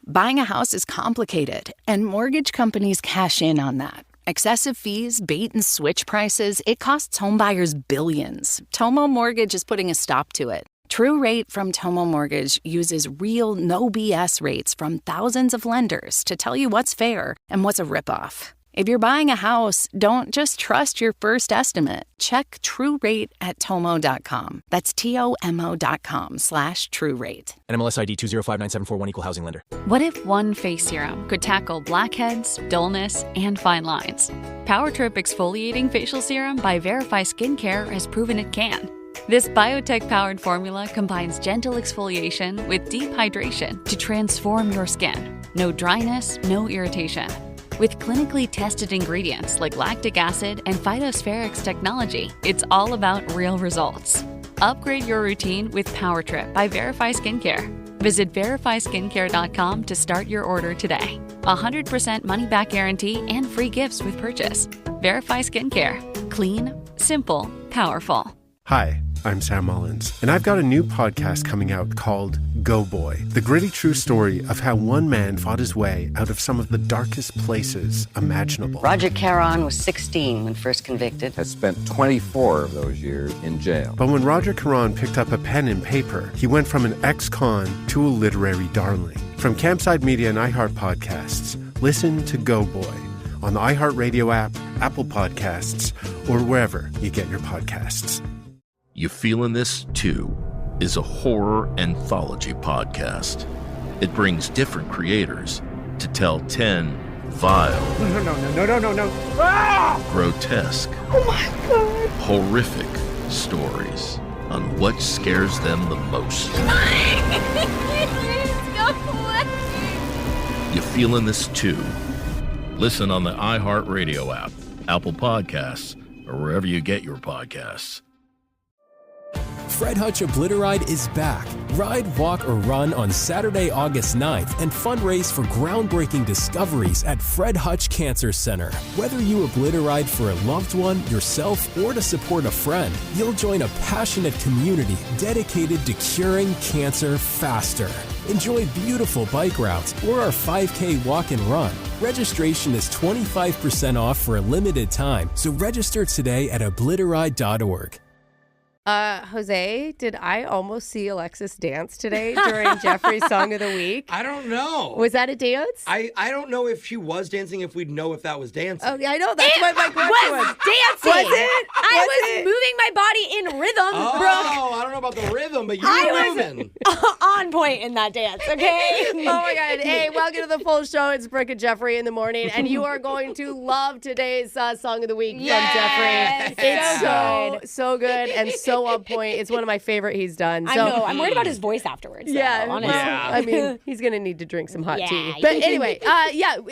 Buying a house is complicated, and mortgage companies cash in on that. Excessive fees, bait and switch prices, it costs homebuyers billions. Tomo Mortgage is putting a stop to it. True Rate from Tomo Mortgage uses real, no BS rates from thousands of lenders to tell you what's fair and what's a ripoff. If you're buying a house, don't just trust your first estimate. Check True Rate at Tomo.com. That's TOMO.com/True Rate. NMLS ID 2059741, Equal Housing Lender. What if one face serum could tackle blackheads, dullness, and fine lines? Power Trip Exfoliating Facial Serum by Verify Skincare has proven it can. This biotech-powered formula combines gentle exfoliation with deep hydration to transform your skin. No dryness, no irritation. With clinically tested ingredients like lactic acid and phytospherics technology, it's all about real results. Upgrade your routine with Power Trip by Verify Skincare. Visit verifyskincare.com to start your order today. 100% money-back guarantee and free gifts with purchase. Verify Skincare. Clean, simple, powerful. Hi, I'm Sam Mullins, and I've got a new podcast coming out called Go Boy, the gritty true story of how one man fought his way out of some of the darkest places imaginable. Roger Caron was 16 when first convicted. Has spent 24 of those years in jail. But when Roger Caron picked up a pen and paper, he went from an ex-con to a literary darling. From Campside Media and iHeart Podcasts, listen to Go Boy on the iHeartRadio app, Apple Podcasts, or wherever you get your podcasts. You Feelin' This Too is a horror anthology podcast. It brings different creators to tell 10 vile, grotesque, oh my God, horrific stories on what scares them the most. You Feelin' This Too? Listen on the iHeartRadio app, Apple Podcasts, or wherever you get your podcasts. Fred Hutch Obliteride is back. Ride, walk, or run on Saturday, August 9th and fundraise for groundbreaking discoveries at Fred Hutch Cancer Center. Whether you obliteride for a loved one, yourself, or to support a friend, you'll join a passionate community dedicated to curing cancer faster. Enjoy beautiful bike routes or our 5K walk and run. Registration is 25% off for a limited time, so register today at obliteride.org. Jose, did I almost see Alexis dance today during Jeffrey's Song of the Week? I don't know. Was that a dance? I don't know if she was dancing, if we'd know if that was dancing. Oh, yeah, I know. That's what my question was. Dancing. Was it? I was moving my body in rhythm, Brooke. Oh, I don't know about the rhythm, but you were moving. On point in that dance, okay? Oh, my God. Hey, welcome to the full show. It's Brooke and Jeffrey in the morning, and you are going to love today's Song of the Week from Jeffrey. It's so good and so on point. It's one of my favorite he's done. I know. I'm worried about his voice afterwards. Yeah. Honestly. I mean, he's going to need to drink some hot tea. But anyway,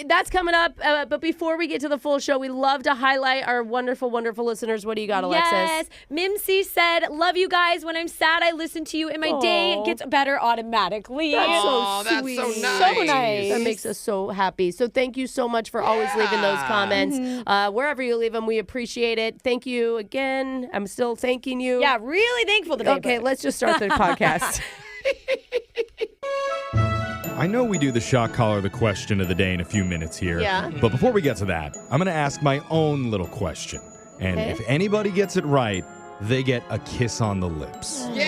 that's coming up. But before we get to the full show, we love to highlight our wonderful, wonderful listeners. What do you got, Alexis? Yes. Mimsy said, love you guys. When I'm sad, I listen to you, and my day gets better automatically. That's so sweet. That's so nice. So nice. That makes us so happy. So thank you so much for always leaving those comments. Wherever you leave them, we appreciate it. Thank you again. I'm still thanking you. Yeah, really thankful today. Okay, let's just start the podcast. I know we do the shock collar, the question of the day in a few minutes here. Yeah. But before we get to that, I'm going to ask my own little question. And if anybody gets it right, they get a kiss on the lips. Yeah.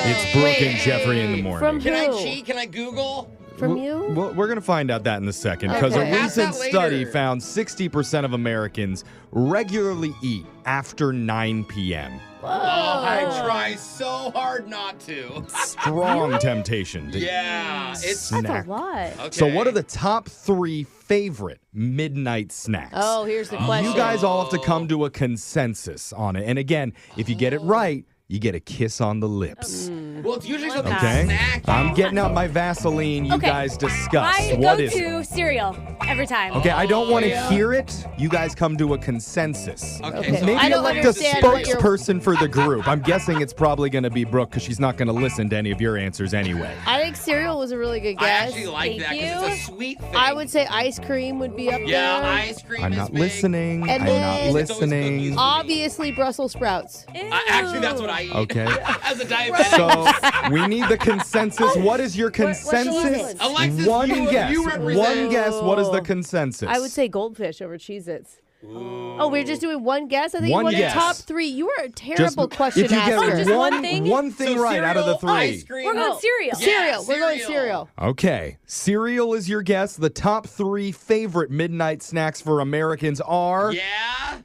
It's Brooke and Jeffrey in the morning. From Can who? I cheat? Can I Google? From you? Well, we're going to find out that in a second because Okay. a Ask that recent study later. found 60% of Americans regularly eat after 9 p.m. Oh, I try so hard not to. Strong temptation to It's snack. That's a lot. okay. So what are the top 3 favorite midnight snacks? Oh, here's the question. You guys all have to come to a consensus on it. And again, if you get it right, you get a kiss on the lips. Well, it's usually something Okay? snacky. I'm getting out my Vaseline. You guys discuss. I What go is to it? cereal every time. Okay, I don't want to hear it. You guys come to a consensus. Okay, so Maybe I don't elect a understand what you're- spokesperson for the group. I'm guessing it's probably going to be Brooke because she's not going to listen to any of your answers anyway. I think think cereal was a really good I guess. actually like that because it's a sweet thing. I would say ice cream would be up there. Yeah, ice cream I'm is not big. listening. And I'm then- not listening. Obviously, Brussels sprouts. Actually, that's what I eat. Okay. As a diabetic. So we need the consensus. What is your consensus? Alexis, One you guess. represent. One guess. What is the consensus? I would say goldfish over Cheez-Its. Oh, we're just doing one guess? I think One you wanted guess. top 3. You were a terrible Just, question if you asker. get just one thing? one thing So right out of the cereal, 3. ice cream. We're going cereal. Yeah, Cereal. We're going cereal. cereal. Okay. Cereal is your guess. The top 3 favorite midnight snacks for Americans are Yeah.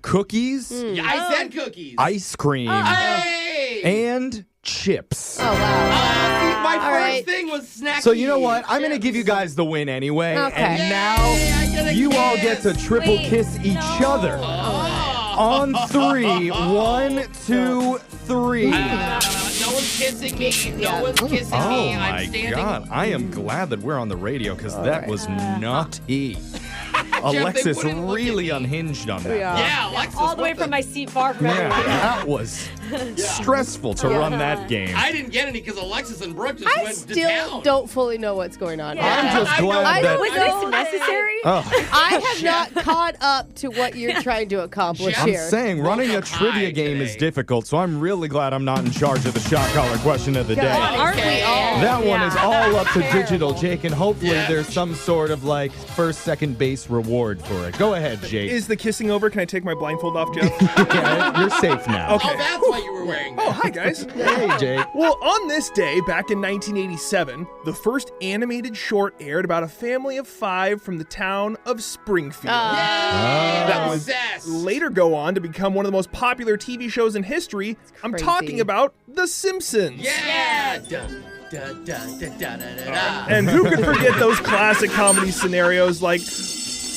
cookies, Yeah, I said cookies. ice cream, Hey. and chips. Oh, wow. See, my first right. thing was snacky. So you know what? I'm going to chips. give you guys the win anyway. Okay. And Yay, I now get a you all get to kiss. triple Wait, kiss each other. On 3. 1, 2, 3. No one's kissing me. No one's kissing Oh me. my I'm standing. God. I am glad that we're on the radio because that was nutty. Alexis wouldn't look at really me. unhinged on that. Yeah, Alexis. All the way what from my seat far from Yeah, everyone. that was stressful to run that game. I didn't get any because Alexis and Brooke just I went to still town. don't fully know what's going on. Yeah. I'm just I know. glad that. Was this necessary? Oh, I have not caught up to what you're trying to accomplish Jeff, I'm here. saying running a Woke up trivia high game is today. difficult, so I'm really glad I'm not in charge of the shot collar question of the day. Aren't we all? That one is all up to Terrible. digital, Jake, and hopefully Yeah. there's some sort of like first, second base reward for it. Go ahead, Jake. Is the kissing over? Can I take my blindfold off, Jeff? Yeah, you're safe now. Okay. Oh, that's why you were wearing that. Oh, hi, guys. Hey, Jake. Well, on this day, back in 1987, the first animated short aired about a family of 5 from the town of Springfield. That was obsessed. Later go on to become one of the most popular TV shows in history. I'm crazy. talking about The Simpsons. Yeah. Dun, dun, dun, dun, dun, dun, dun, dun. And who could forget those classic comedy scenarios like,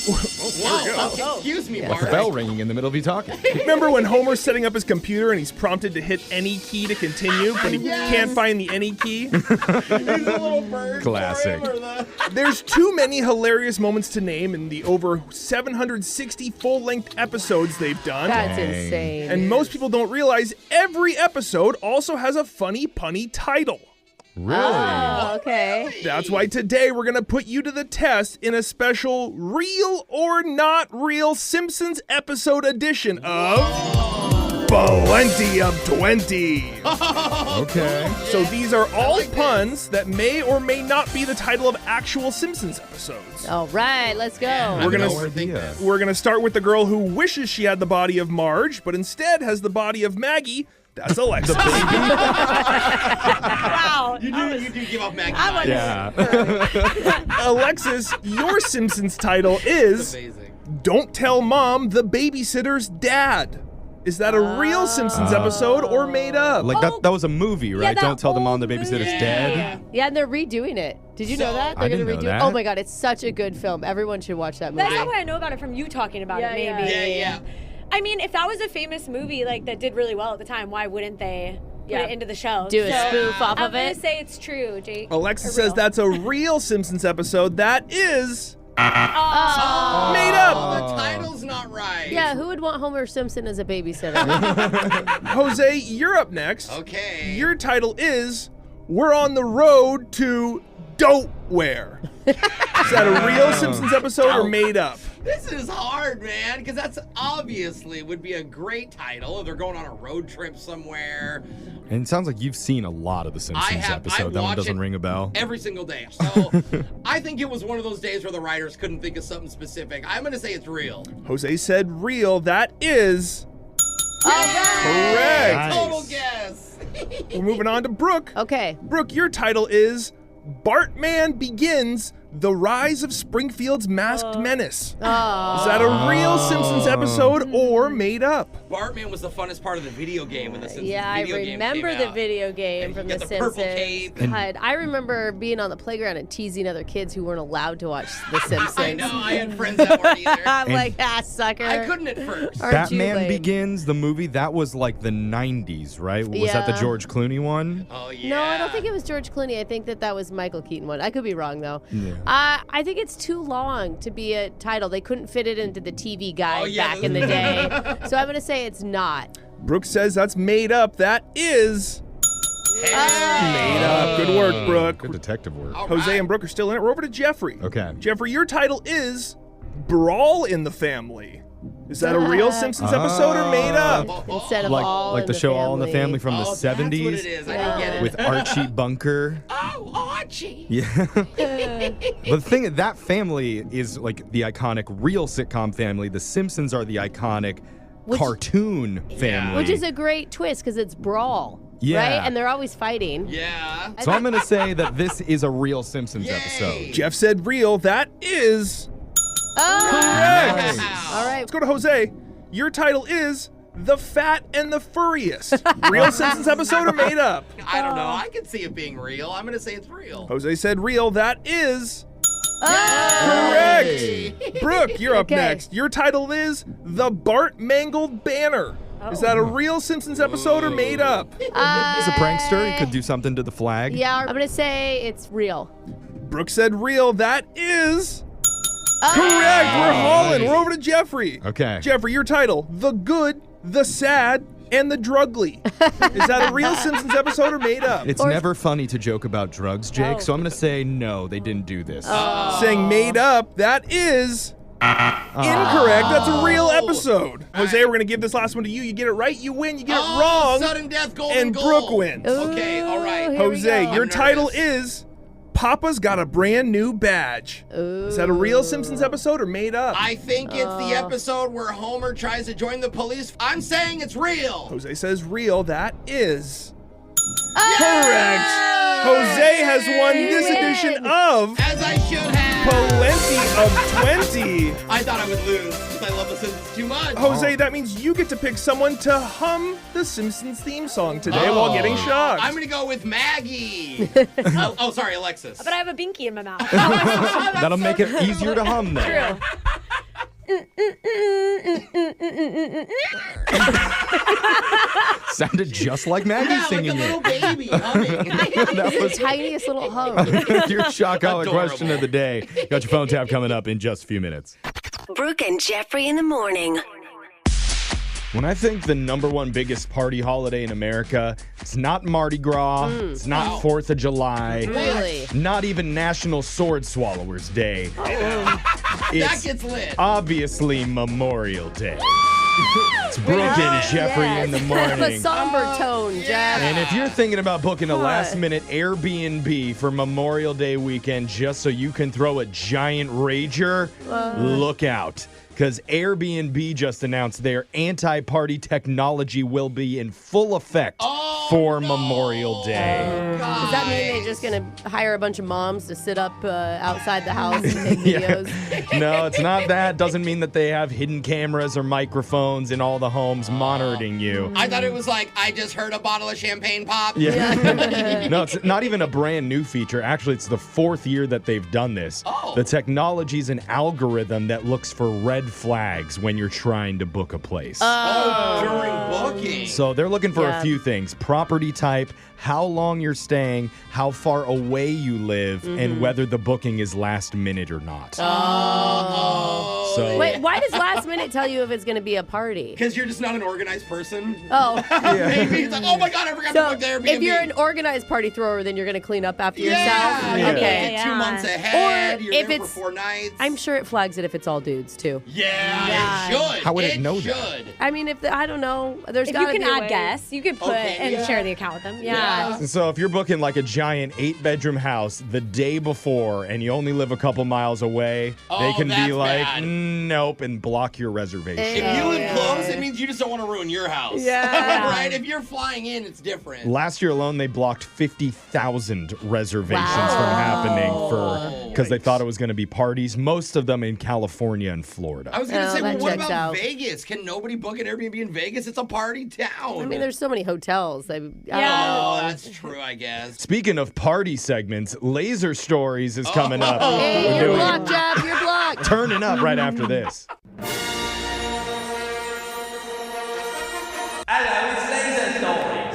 Whoa. Excuse me, The Bart. bell ringing in the middle of you talking. remember when Homer's setting up his computer and he's prompted to hit any key to continue, but he can't find the any key? These little birds Classic. for him or the- There's too many hilarious moments to name in the over 760 full-length episodes they've done. That's Dang. insane. And most people don't realize every episode also has a funny, punny title. Really? Oh, okay. That's why today we're going to put you to the test in a special real or not real Simpsons episode edition of Plenty of 20. Okay. So these are all puns that may or may not be the title of actual Simpsons episodes. All right, let's go. We're gonna no idea. We're gonna start with the girl who wishes she had the body of Marge, but instead has the body of Maggie. That's Alexa. Wow. You do give off Maggie. I want Yeah. Alexis, your Simpsons title is Amazing. Don't Tell Mom the Babysitter's Dad. Is that a real Simpsons episode or made up? Like that was a movie, right? that Don't tell the mom the old babysitter's movie. dead. Yeah, and they're redoing it. Did you know that? They're I didn't gonna know redo that. it. Oh my god, it's such a good film. Everyone should watch that movie. That's not why I know about it from you talking about it, maybe. Yeah. I mean, if that was a famous movie like that did really well at the time, why wouldn't they put it into the show? Do a spoof off I'm of gonna it. say it's true, Jake. Alexis Or says real. that's a real Simpsons episode. That is Oh. made up. The title's not right. Yeah, who would want Homer Simpson as a babysitter? Jose, you're up next. Okay. Your title is We're on the Road to Don't-ware. Is that a real Simpsons episode or made up? This is hard, man, because that's obviously would be a great title if they're going on a road trip somewhere And it sounds like you've seen a lot of the Simpsons I episode. That one watch doesn't it ring a bell. every single day. So I think it was one of those days where the writers couldn't think of something specific. I'm going to say it's real. Jose said real. That is correct. Nice. Total guess. We're moving on to Brooke. Okay. Brooke, your title is Bartman Begins: The Rise of Springfield's Masked Menace. Oh. Is that a real Simpsons episode or made up? Bartman was the funnest part of the video game when the Simpsons Yeah, I video game remember came the out. video game And from you The get the purple Simpsons. cape. God, I remember being on the playground and teasing other kids who weren't allowed to watch The Simpsons. I know, I had friends that weren't either. I'm like, sucker. I couldn't at first. Aren't you Batman lame? Begins, the movie, that was like the 90s, right? Was that the Yeah. George Clooney one? Oh, yeah. No, I don't think it was George Clooney. I think that was Michael Keaton one. I could be wrong, though. Yeah. I think it's too long to be a title. They couldn't fit it into the TV guide back in the day. So I'm going to say it's not. Brooke says that's made up. That is Made up. Good work, Brooke. Good detective work. Jose and Brooke are still in it. We're over to Jeffrey. Okay. Jeffrey, your title is Brawl in the Family. Is that a real Simpsons episode or made up? Instead of like the show All in the Family from the 70s. That's what it is. I didn't get it. With Archie Bunker. Oh, Archie. Yeah. But the thing, that family is like the iconic real sitcom family. The Simpsons are the iconic cartoon family. Which is a great twist because it's brawl. Yeah. Right? And they're always fighting. Yeah. So I'm going to say that this is a real Simpsons episode. Jeff said real. That is Nice. correct. All right. Let's go to Jose. Your title is The Fat and the Furriest. Real Simpsons episode or made up? I don't know. I can see it being real. I'm going to say it's real. Jose said real. That is correct. Brooke, you're up next. Your title is The Bart Mangled Banner. Is that a real Simpsons episode or made up? He's a prankster. He could do something to the flag. Yeah, I'm going to say it's real. Brooke said real. That is correct. We're hauling. We're over to Jeffrey. Okay. Jeffrey, your title, The Good, The Sad, and The Drugly. Is that a real Simpsons episode or made up? It's never funny to joke about drugs, Jake, so I'm going to say no, they didn't do this. Saying made up, that is incorrect. That's a real episode. Jose, we're going to give this last one to you. You get it right, you win. You get it wrong, Sudden death, golden and goal. Brooke wins. Okay, all right. Jose, your title is Papa's Got a Brand New Badge. Is that a real Simpsons episode or made up? I think it's the episode where Homer tries to join the police. I'm saying it's real. Jose says real. That is correct. Jose has won this edition of As I should have. Plenty of 20. I thought I would lose because I love The Simpsons too much. Jose, that means you get to pick someone to hum the Simpsons theme song today while getting shocked. I'm going to go with Maggie. Sorry, Alexis. But I have a binky in my mouth. That'll make it easier to hum then. Sounded just like Maggie singing like a little it. baby humming. That was the tiniest little hum. your shock collar question of the day. Got your phone tap coming up in just a few minutes. Brooke and Jeffrey in the morning. When I think the number one biggest party holiday in America, it's not Mardi Gras, it's not 4th of July, Really? not even National Sword Swallowers Day. That It's gets lit. obviously Memorial Day. It's Brooke and Jeffrey in the Kind of a morning. somber tone, Jeff. And if you're thinking about booking a last-minute Airbnb for Memorial Day weekend just so you can throw a giant rager, look out. Because Airbnb just announced their anti-party technology will be in full effect for Memorial Day. Does that mean they're just going to hire a bunch of moms to sit up outside the house and take videos? No, it's not that. Doesn't mean that they have hidden cameras or microphones in all the homes monitoring you. I thought it was like, I just heard a bottle of champagne pop. Yeah. No, it's not even a brand new feature. Actually, it's the 4th year that they've done this. The technology's an algorithm that looks for red flags when you're trying to book a place. During booking. So they're looking for a few things. Property type, how long you're staying, how far away you live, and whether the booking is last minute or not. So, Wait, why does last minute tell you if it's going to be a party? Because you're just not an organized person. Oh. Maybe it's like, oh my God, I forgot to book the Airbnb. If you're an organized party thrower, then you're going to clean up after yourself? Yeah. Okay. 2 months ahead. Or You're if there it's, for 4 nights. I'm sure it flags it if it's all dudes, too. Yeah, it should. How would it know that? I mean, I don't know. There's If got you to can be a add way. guests, you could put and share the account with them. Yeah. So if you're booking like a giant 8-bedroom house the day before and you only live a couple miles away, they can be that's like, bad. nope, and block your reservation. If you live close, it means you just don't want to ruin your house. Yeah. Right? If you're flying in, it's different. Last year alone, they blocked 50,000 reservations from happening because they thought it was going to be parties, most of them in California and Florida. I was going to say, well, that what checks about out. Vegas? Can nobody book an Airbnb in Vegas? It's a party town. I mean, there's so many hotels. I don't Oh, know. that's true, I guess. Speaking of party segments, Laser Stories is coming up. Hey, We're you're doing blocked, Jeff. You're blocked. turning up right after this.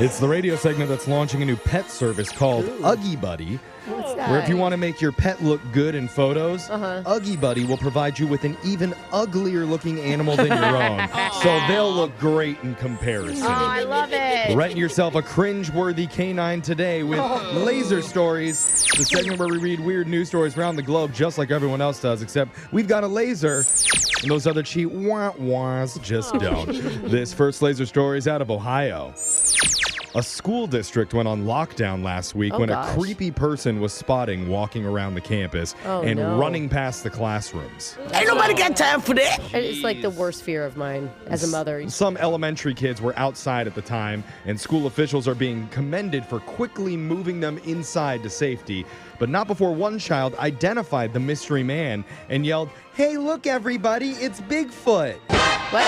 It's the radio segment that's launching a new pet service called Uggy Buddy. What's that? Where if you want to make your pet look good in photos, Uggy Buddy will provide you with an even uglier looking animal than your own. So they'll look great in comparison. Oh, I love it. Rent yourself a cringe-worthy canine today with Laser Stories, the segment where we read weird news stories around the globe just like everyone else does, except we've got a laser, and those other cheap wah-wahs just don't. This first Laser Story is out of Ohio. A school district went on lockdown last week when a creepy person was spotted walking around the campus and running past the classrooms. Ain't nobody got time for that. It's like the worst fear of mine as a mother. Some elementary kids were outside at the time, and school officials are being commended for quickly moving them inside to safety, but not before one child identified the mystery man and yelled, "Hey, look, everybody, it's Bigfoot." What?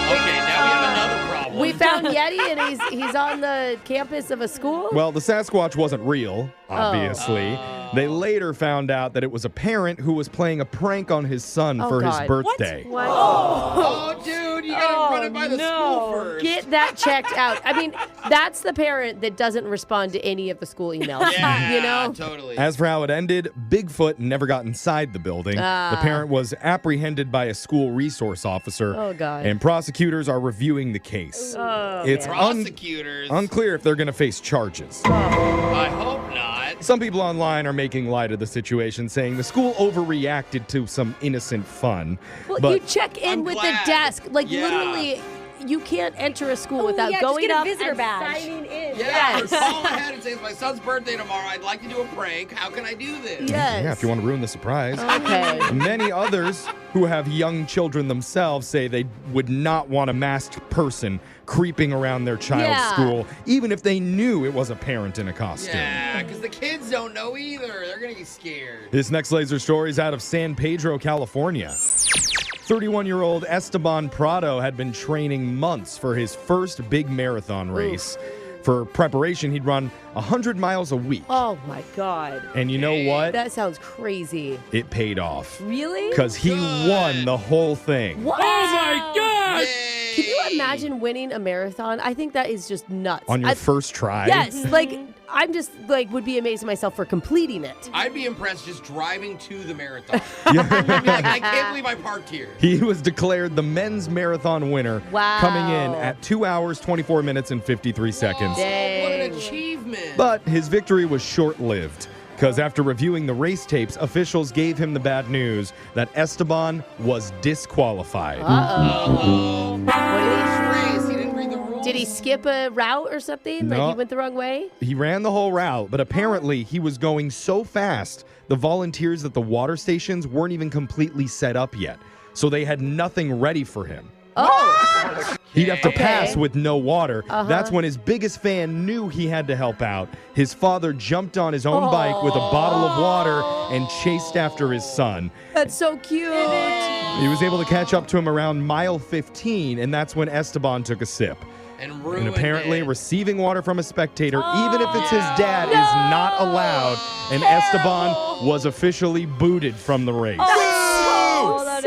Okay, now we have another problem. We found Yeti and he's on the campus of a school? Well, the Sasquatch wasn't real, obviously. They later found out that it was a parent who was playing a prank on his son for his birthday. What? Oh, dude, you gotta run it by the school first. Get that checked out. I mean, that's the parent that doesn't respond to any of the school emails. Yeah, you know? Totally. As for how it ended, Bigfoot never got inside the building. The parent was apprehended by a school resource officer. Oh, God. And prosecutors are reviewing the case. It's prosecutors. unclear if they're going to face charges. I hope not. Some people online are making light of the situation, saying the school overreacted to some innocent fun. Well, but you check in with the desk. Like, literally, you can't enter a school without going just up get a visitor and badge. signing in. Yeah, Yes. call ahead and say, it's my son's birthday tomorrow. I'd like to do a prank. How can I do this? Yes. Yeah, if you want to ruin the surprise. Okay. Many others who have young children themselves say they would not want a masked person creeping around their child's school, even if they knew it was a parent in a costume. Yeah, because the kids don't know either. They're going to get scared. This next laser story is out of San Pedro, California. 31-year-old Esteban Prado had been training months for his first big marathon race. For preparation, he'd run 100 miles a week. Oh, my God. And you know what? That sounds crazy. It paid off. Really? Because he won the whole thing. What? Oh, my God! Can you imagine winning a marathon? I think that is just nuts. On your first try? Yes. Like, I'm just, like, would be amazed at myself for completing it. I'd be impressed just driving to the marathon. I'd be like, I can't believe I parked here. He was declared the men's marathon winner, coming in at 2 hours, 24 minutes, and 53 seconds. Dang. What an achievement. But his victory was short-lived, because after reviewing the race tapes, officials gave him the bad news that Esteban was disqualified. Uh-oh. What He didn't read the rules. did he skip a route or something? No. Like he went the wrong way? He ran the whole route, but apparently he was going so fast, the volunteers at the water stations weren't even completely set up yet, so they had nothing ready for him. Oh. He'd have to pass with no water. That's when his biggest fan knew he had to help out. His father jumped on his own bike with a bottle of water and chased after his son. That's so cute. He was able to catch up to him around mile 15, and that's when Esteban took a sip. And apparently receiving water from a spectator, even if it's his dad, is not allowed. And Esteban was officially booted from the race. That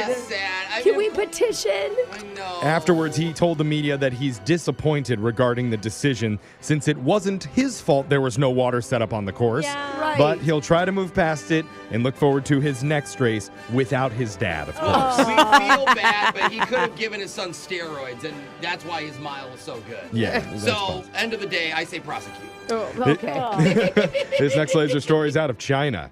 is sad. Can we petition? I know. Afterwards, he told the media that he's disappointed regarding the decision since it wasn't his fault there was no water set up on the course. Yeah. Right. But he'll try to move past it and look forward to his next race without his dad, of course. We feel bad, but he could have given his son steroids, and that's why his mile was so good. Yeah. that's So, fine. end of the day, I say prosecute. Oh, okay. This next laser story is out of China.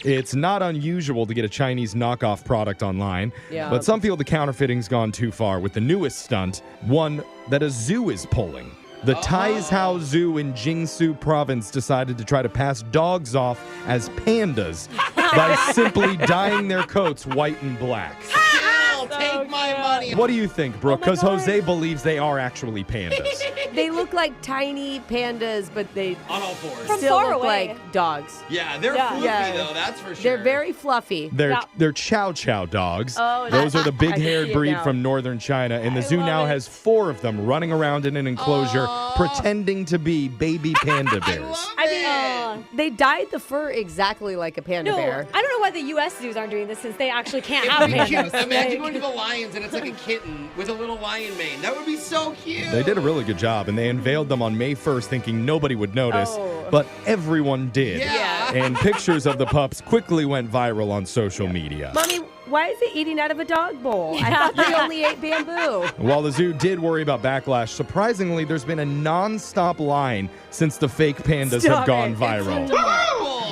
It's not unusual to get a Chinese knockoff product online, but some feel the counterfeiting's gone too far with the newest stunt, one that a zoo is pulling. The Taizhou Zoo in Jiangsu province decided to try to pass dogs off as pandas by simply dyeing their coats white and black. Take my money. What do you think, Brooke? Because Jose believes they are actually pandas. They look like tiny pandas, but they On all fours. still look like dogs. Yeah, they're fluffy though, that's for sure. They're very fluffy. They're chow chow dogs. Oh, Those are the I big-haired see it breed now. from northern China, and the zoo now has 4 of them running around in an enclosure pretending to be baby panda bears. I mean, They dyed the fur exactly like a panda bear. I don't know why the U.S. zoos aren't doing this since they actually can't have pandas. Imagine going to the lions and it's like a kitten with a little lion mane. That would be so cute. They did a really good job, and they unveiled them on May 1st thinking nobody would notice, but everyone did. Yeah. And pictures of the pups quickly went viral on social media. Mommy, why is it eating out of a dog bowl? I thought they only ate bamboo. While the zoo did worry about backlash, surprisingly, there's been a non-stop line since the fake pandas have gone viral.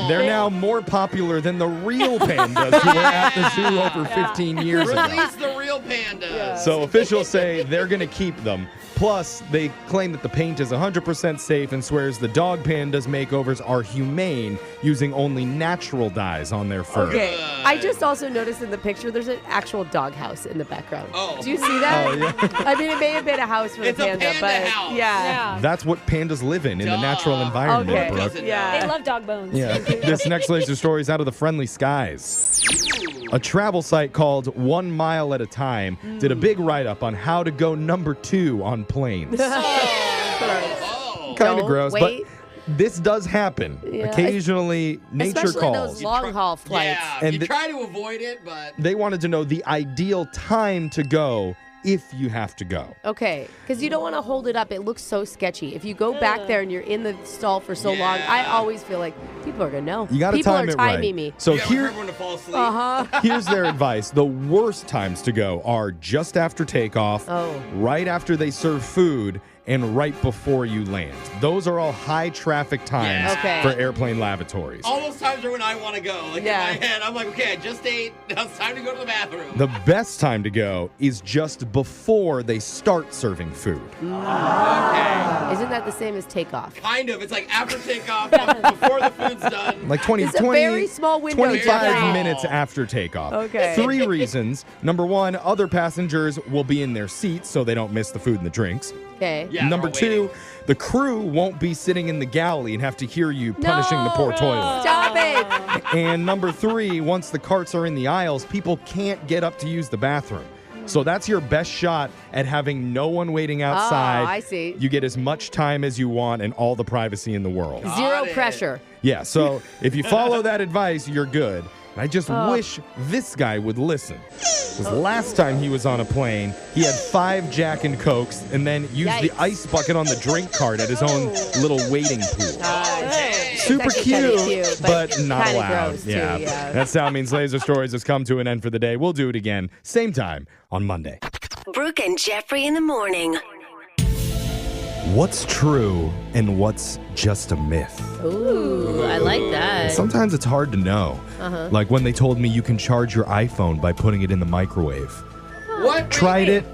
They're now more popular than the real pandas who were at the zoo over 15 years ago. Release the real pandas. So officials say they're going to keep them. Plus, they claim that the paint is 100% safe and swears the dog pandas makeovers are humane, using only natural dyes on their fur. Okay, I just also noticed in the picture there's an actual dog house in the background. Oh. Do you see that? Oh, yeah. I mean, it may have been a house for It's the a panda, panda but house. yeah. That's what pandas live in the natural environment, Okay. Brooke. Yeah. They love dog bones. Yeah. This next laser story is out of the friendly skies. A travel site called 1 Mile at a Time did a big write-up on how to go number 2 on planes. Kind of gross, but this does happen. Yeah. Occasionally, nature Especially calls. those long haul flights. Yeah, And you the- try to avoid it, but They wanted to know the ideal time to go if you have to go. Okay, because you don't want to hold it up. It looks so sketchy. If you go back there and you're in the stall for so long, I always feel like people are going to know. You got to people time are it right. timing me. So yeah, here, for everyone to fall asleep. here's their advice. The worst times to go are just after takeoff, right after they serve food, and right before you land. Those are all high traffic times for airplane lavatories. All those times are when I want to go. Like in my head, I'm like, okay, I just ate. Now it's time to go to the bathroom. The best time to go is just before they start serving food. Okay. Isn't that the same as takeoff? Kind of. It's like after takeoff, before the food's done. Like 20, It's a very small window. 25 minutes after takeoff. Okay. 3 reasons. Number 1, other passengers will be in their seats so they don't miss the food and the drinks. Okay. Yeah, Number they're all 2, the crew won't be sitting in the galley and have to hear you punishing the poor toilet. Stop it. And number 3, once the carts are in the aisles, people can't get up to use the bathroom. So that's your best shot at having no one waiting outside. Oh, I see. You get as much time as you want and all the privacy in the world. Zero pressure. Yeah, so if you follow that advice, you're good. I just wish this guy would listen. Because last time he was on a plane, he had 5 Jack and Cokes and then used the ice bucket on the drink cart at his own little waiting pool. Super cute, but not kinda allowed. gross, too, yeah. That sound means Laser Stories has come to an end for the day. We'll do it again, same time on Monday. Brooke and Jeffrey in the morning. What's true and what's just a myth? Ooh, I like that. Sometimes it's hard to know. Like when they told me you can charge your iPhone by putting it in the microwave. What? Tried it.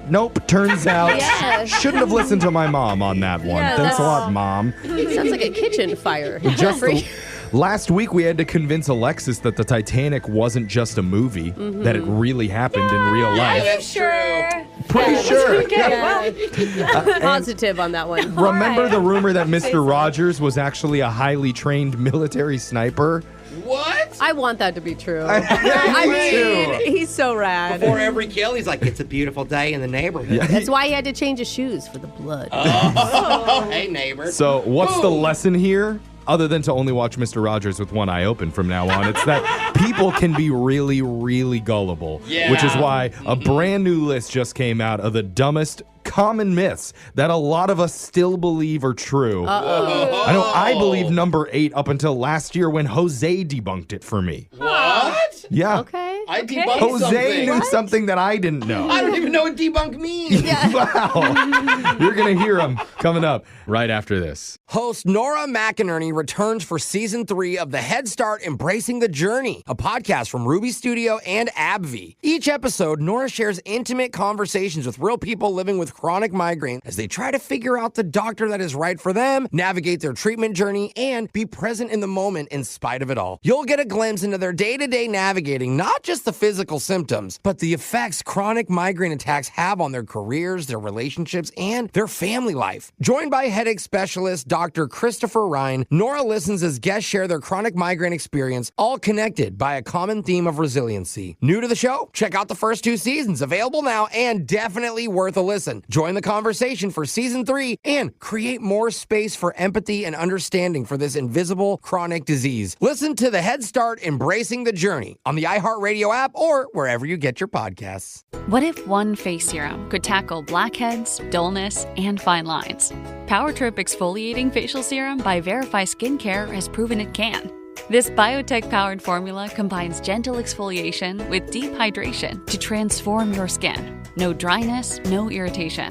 Nope, turns out Yeah. shouldn't have listened to my mom on that one. Yeah, Thanks a that's- lot, Mom. Sounds like a kitchen fire. Just Jeffrey. last week we had to convince Alexis that the Titanic wasn't just a movie, that it really happened in real life. That's true. Pretty sure. Okay, well, positive on that one. Remember the rumor that Mr. Rogers was actually a highly trained military sniper? What? I want that to be true. I mean, he's so rad. Before every kill, he's like, it's a beautiful day in the neighborhood. That's why he had to change his shoes for the blood. Hey, neighbor. So what's the lesson here? Other than to only watch Mr. Rogers with one eye open from now on, it's that people can be really, really gullible. Yeah. Which is why a brand new list just came out of the dumbest common myths that a lot of us still believe are true. I know I believed number 8 up until last year when Jose debunked it for me. What? Yeah. Okay. I debunked Jose something. knew something that I didn't know. I don't even know what debunk means. Wow. You're going to hear him coming up right after this. Host Nora McInerney returns for season 3 of the Head Start Embracing the Journey, a podcast from Ruby Studio and AbbVie. Each episode, Nora shares intimate conversations with real people living with chronic migraine as they try to figure out the doctor that is right for them, navigate their treatment journey, and be present in the moment in spite of it all. You'll get a glimpse into their day-to-day navigating not just just the physical symptoms, but the effects chronic migraine attacks have on their careers, their relationships, and their family life. Joined by headache specialist Dr. Christopher Ryan, Nora listens as guests share their chronic migraine experience, all connected by a common theme of resiliency. New to the show? Check out the first 2 seasons, available now and definitely worth a listen. Join the conversation for season 3 and create more space for empathy and understanding for this invisible chronic disease. Listen to the Head Start Embracing the Journey on the iHeartRadio app or wherever you get your podcasts. What if one face serum could tackle blackheads, dullness, and fine lines? Power Trip Exfoliating Facial Serum by Verify Skincare has proven it can. This biotech-powered formula combines gentle exfoliation with deep hydration to transform your skin. No dryness, no irritation.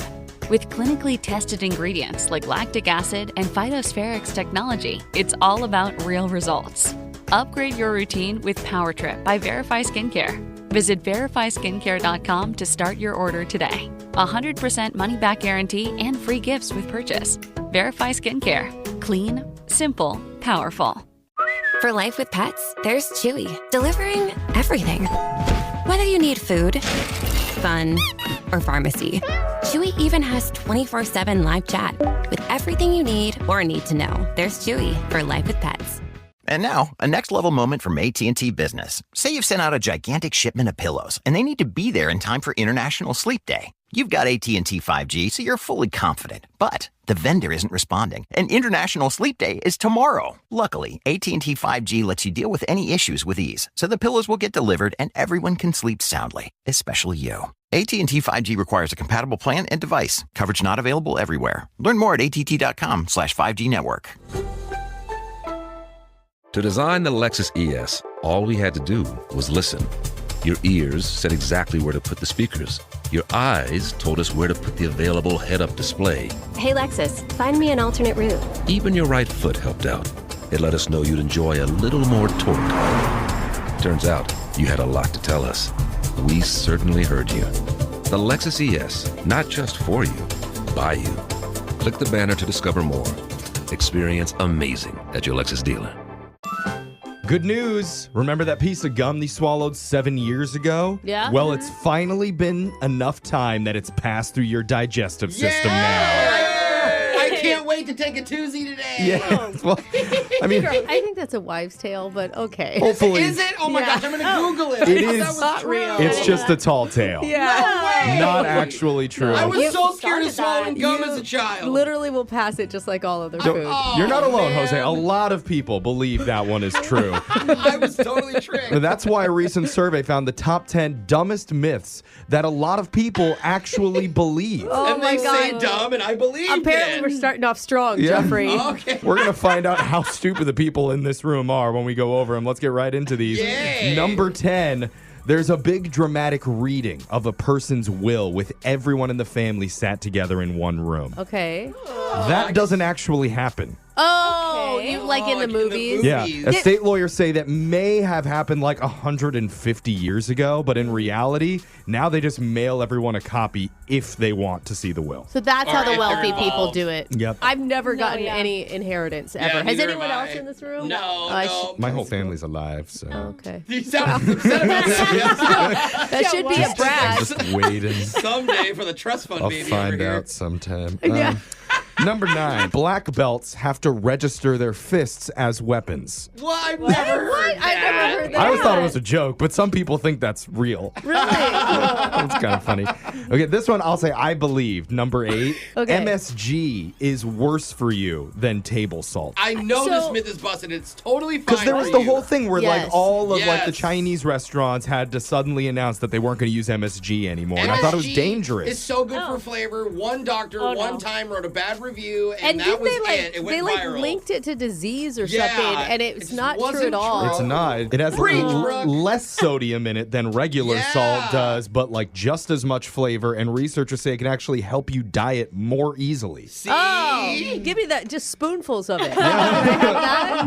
With clinically tested ingredients like lactic acid and phytospherics technology, it's all about real results. Upgrade your routine with Power Trip by Verify Skincare. Visit verifyskincare.com to start your order today. 100% money-back guarantee and free gifts with purchase. Verify Skincare. Clean, simple, powerful. For life with pets, there's Chewy, delivering everything. Whether you need food, fun, or pharmacy, Chewy even has 24/7 live chat with everything you need or need to know. There's Chewy for life with pets. And now, a next-level moment from AT&T Business. Say you've sent out a gigantic shipment of pillows, and they need to be there in time for International Sleep Day. You've got AT&T 5G, so you're fully confident. But the vendor isn't responding, and International Sleep Day is tomorrow. Luckily, AT&T 5G lets you deal with any issues with ease, so the pillows will get delivered and everyone can sleep soundly, especially you. AT&T 5G requires a compatible plan and device. Coverage not available everywhere. Learn more at att.com/5G network. To design the Lexus ES, all we had to do was listen. Your ears said exactly where to put the speakers. Your eyes told us where to put the available head-up display. Hey Lexus, find me an alternate route. Even your right foot helped out. It let us know you'd enjoy a little more torque. Turns out, you had a lot to tell us. We certainly heard you. The Lexus ES, not just for you, by you. Click the banner to discover more. Experience amazing at your Lexus dealer. Good news. Remember that piece of gum they swallowed 7 years ago? Yeah. Well, it's finally been enough time that it's passed through your digestive system now. I can't wait to take a Tuesday today. Yeah. Well, I mean, I think that's a wives' tale, but okay. Hopefully. Is it? Oh my gosh, I'm going to Google it. It I thought is. that was Not true. real. It's just a tall tale. Yeah. Not actually true. I was You so scared of started swallowing that. gum You as a child. Literally will pass it just like all other So, food. you're not alone, man. Jose. A lot of people believe that one is true. I was totally tricked. That's why a recent survey found the top 10 dumbest myths that a lot of people actually believe. Oh and my they God. say dumb, and I believe Apparently, it. we're starting off strong, Yeah. Jeffrey. Okay. We're going to find out how stupid the people in this room are when we go over them. Let's get right into these. Yay. Number 10, there's a big dramatic reading of a person's will with everyone in the family sat together in one room. Okay. That doesn't actually happen. Oh, you like in the movies? Yeah, estate lawyers say that may have happened like 150 years ago, but in reality, now they just mail everyone a copy if they want to see the will. So that's how Or the if wealthy they're people involved. do it. Yep. I've never gotten any inheritance ever. Has neither anyone have else I. in this room? No, I no. My whole family's alive, so Okay. You sound upset about that. That should be a brag. just waiting. Someday for the trust fund I'll baby find over here. out sometime. Yeah. Number 9, black belts have to register their fists as weapons. Well, I've never heard that. I never heard that. I always thought it was a joke, but some people think that's real. Really? That's kind of funny. Okay, this one I'll say I believe. Number 8, Okay. MSG is worse for you than table salt. I know So- this myth is busted. It's totally fine. Because there was for the you. whole thing where Yes. like all of like the Yes. Chinese restaurants had to suddenly announce that they weren't going to use MSG anymore, and I thought it was MSG dangerous. It's so good for flavor. One doctor one time wrote a bad review, and, And that didn't was they like it. It went they like viral. linked it to disease or Yeah, something, and it it's just not true wasn't at all. true. It's not. It has Preach, Brooke. less sodium in it than regular Yeah. salt does, but like just as much flavor. And researchers say it can actually help you diet more easily. See? Oh, give me that, just spoonfuls of it.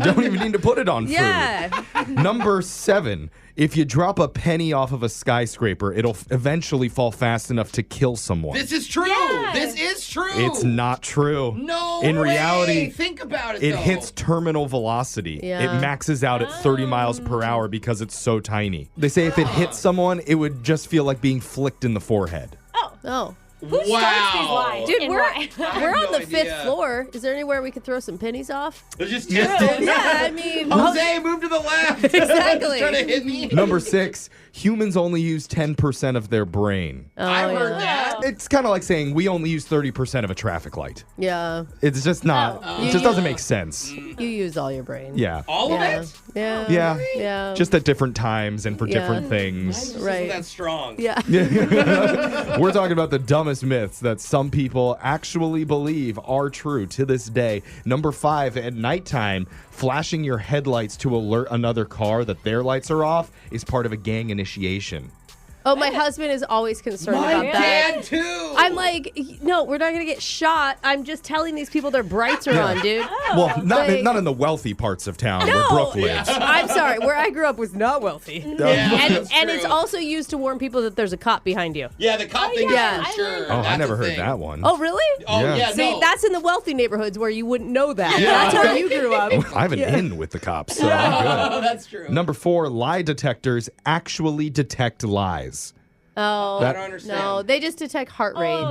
Don't even need to put it on food. Yeah. Number 7 If you drop a penny off of a skyscraper, it'll eventually fall fast enough to kill someone. This is true. Yeah. This is true. It's not true. No In reality, think about it, it though. hits terminal velocity. Yeah. It maxes out at 30 miles per hour because it's so tiny. They say if it hits someone, it would just feel like being flicked in the forehead. Oh. Who starts these lines? Dude, and we're why? on the 5th floor. Is there anywhere we could throw some pennies off? Let's just test it. Yeah, I mean... Jose, move to the left. Exactly. Trying to hit me. Number 6, humans only use 10% of their brain. I've heard that. It's kind of like saying we only use 30% of a traffic light. Yeah. It's just not, it just doesn't make sense. You use all your brain. Yeah. All of it? Yeah. Yeah. Yeah. Just at different times and for different things. Right. Isn't that strong? Yeah. We're talking about the dumbest myths that some people actually believe are true to this day. Number 5, at nighttime, flashing your headlights to alert another car that their lights are off is part of a gang initiation. Oh, my husband is always concerned My about that. dad, too. I'm like, no, we're not going to get shot. I'm just telling these people their brights are on, dude. Well, not Like- in the wealthy parts of town where No. Brooke lives. I'm sorry. Where I grew up was not wealthy. And it's also used to warn people that there's a cop behind you. Yeah, the cop thing yeah. is for sure. Oh, I That's never a heard thing. that one. Oh, really? Oh, yeah, See, no. that's in the wealthy neighborhoods where you wouldn't know that. Yeah. That's how you grew up. I have an in with the cops, so I'm good. Oh, that's true. Number 4, lie detectors actually detect lies. Oh, That- I don't understand. no. They just detect heart rate.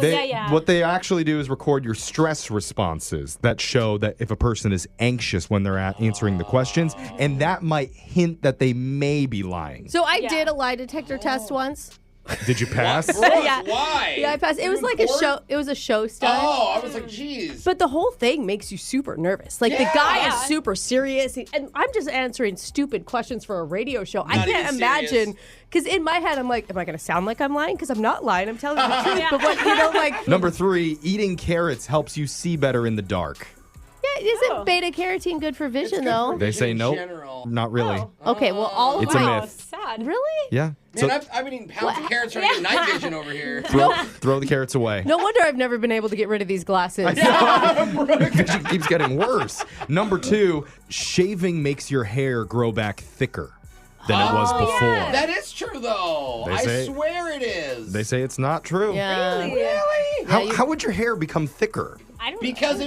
What they actually do is record your stress responses that show that if a person is anxious when they're answering the questions, and that might hint that they may be lying. So I did a lie detector test once. Did you pass? Yeah. Why? Yeah, I passed. It You was like bored? a show. It was a show stunt. Oh, I was like, geez. But the whole thing makes you super nervous. Like, the guy is super serious. And I'm just answering stupid questions for a radio show. I Not can't even imagine. serious. Because in my head, I'm like, am I going to sound like I'm lying? Because I'm not lying. I'm telling you the truth. But what, you know, like... Number 3, eating carrots helps you see better in the dark. Yeah, isn't beta carotene good for vision, though? They say nope. Not really. Okay, well, all It's of a my... myth. Sad. Really? Yeah. Man, I've been eating pounds of carrots trying to get night vision over here. Throw the carrots away. No wonder I've never been able to get rid of these glasses. Vision keeps getting worse. Number 2, shaving makes your hair grow back thicker than it was before. Yeah. That is true, though. They I say- swear it is. They say it's not true. Yeah. Really? How would your hair become thicker? I don't Because know.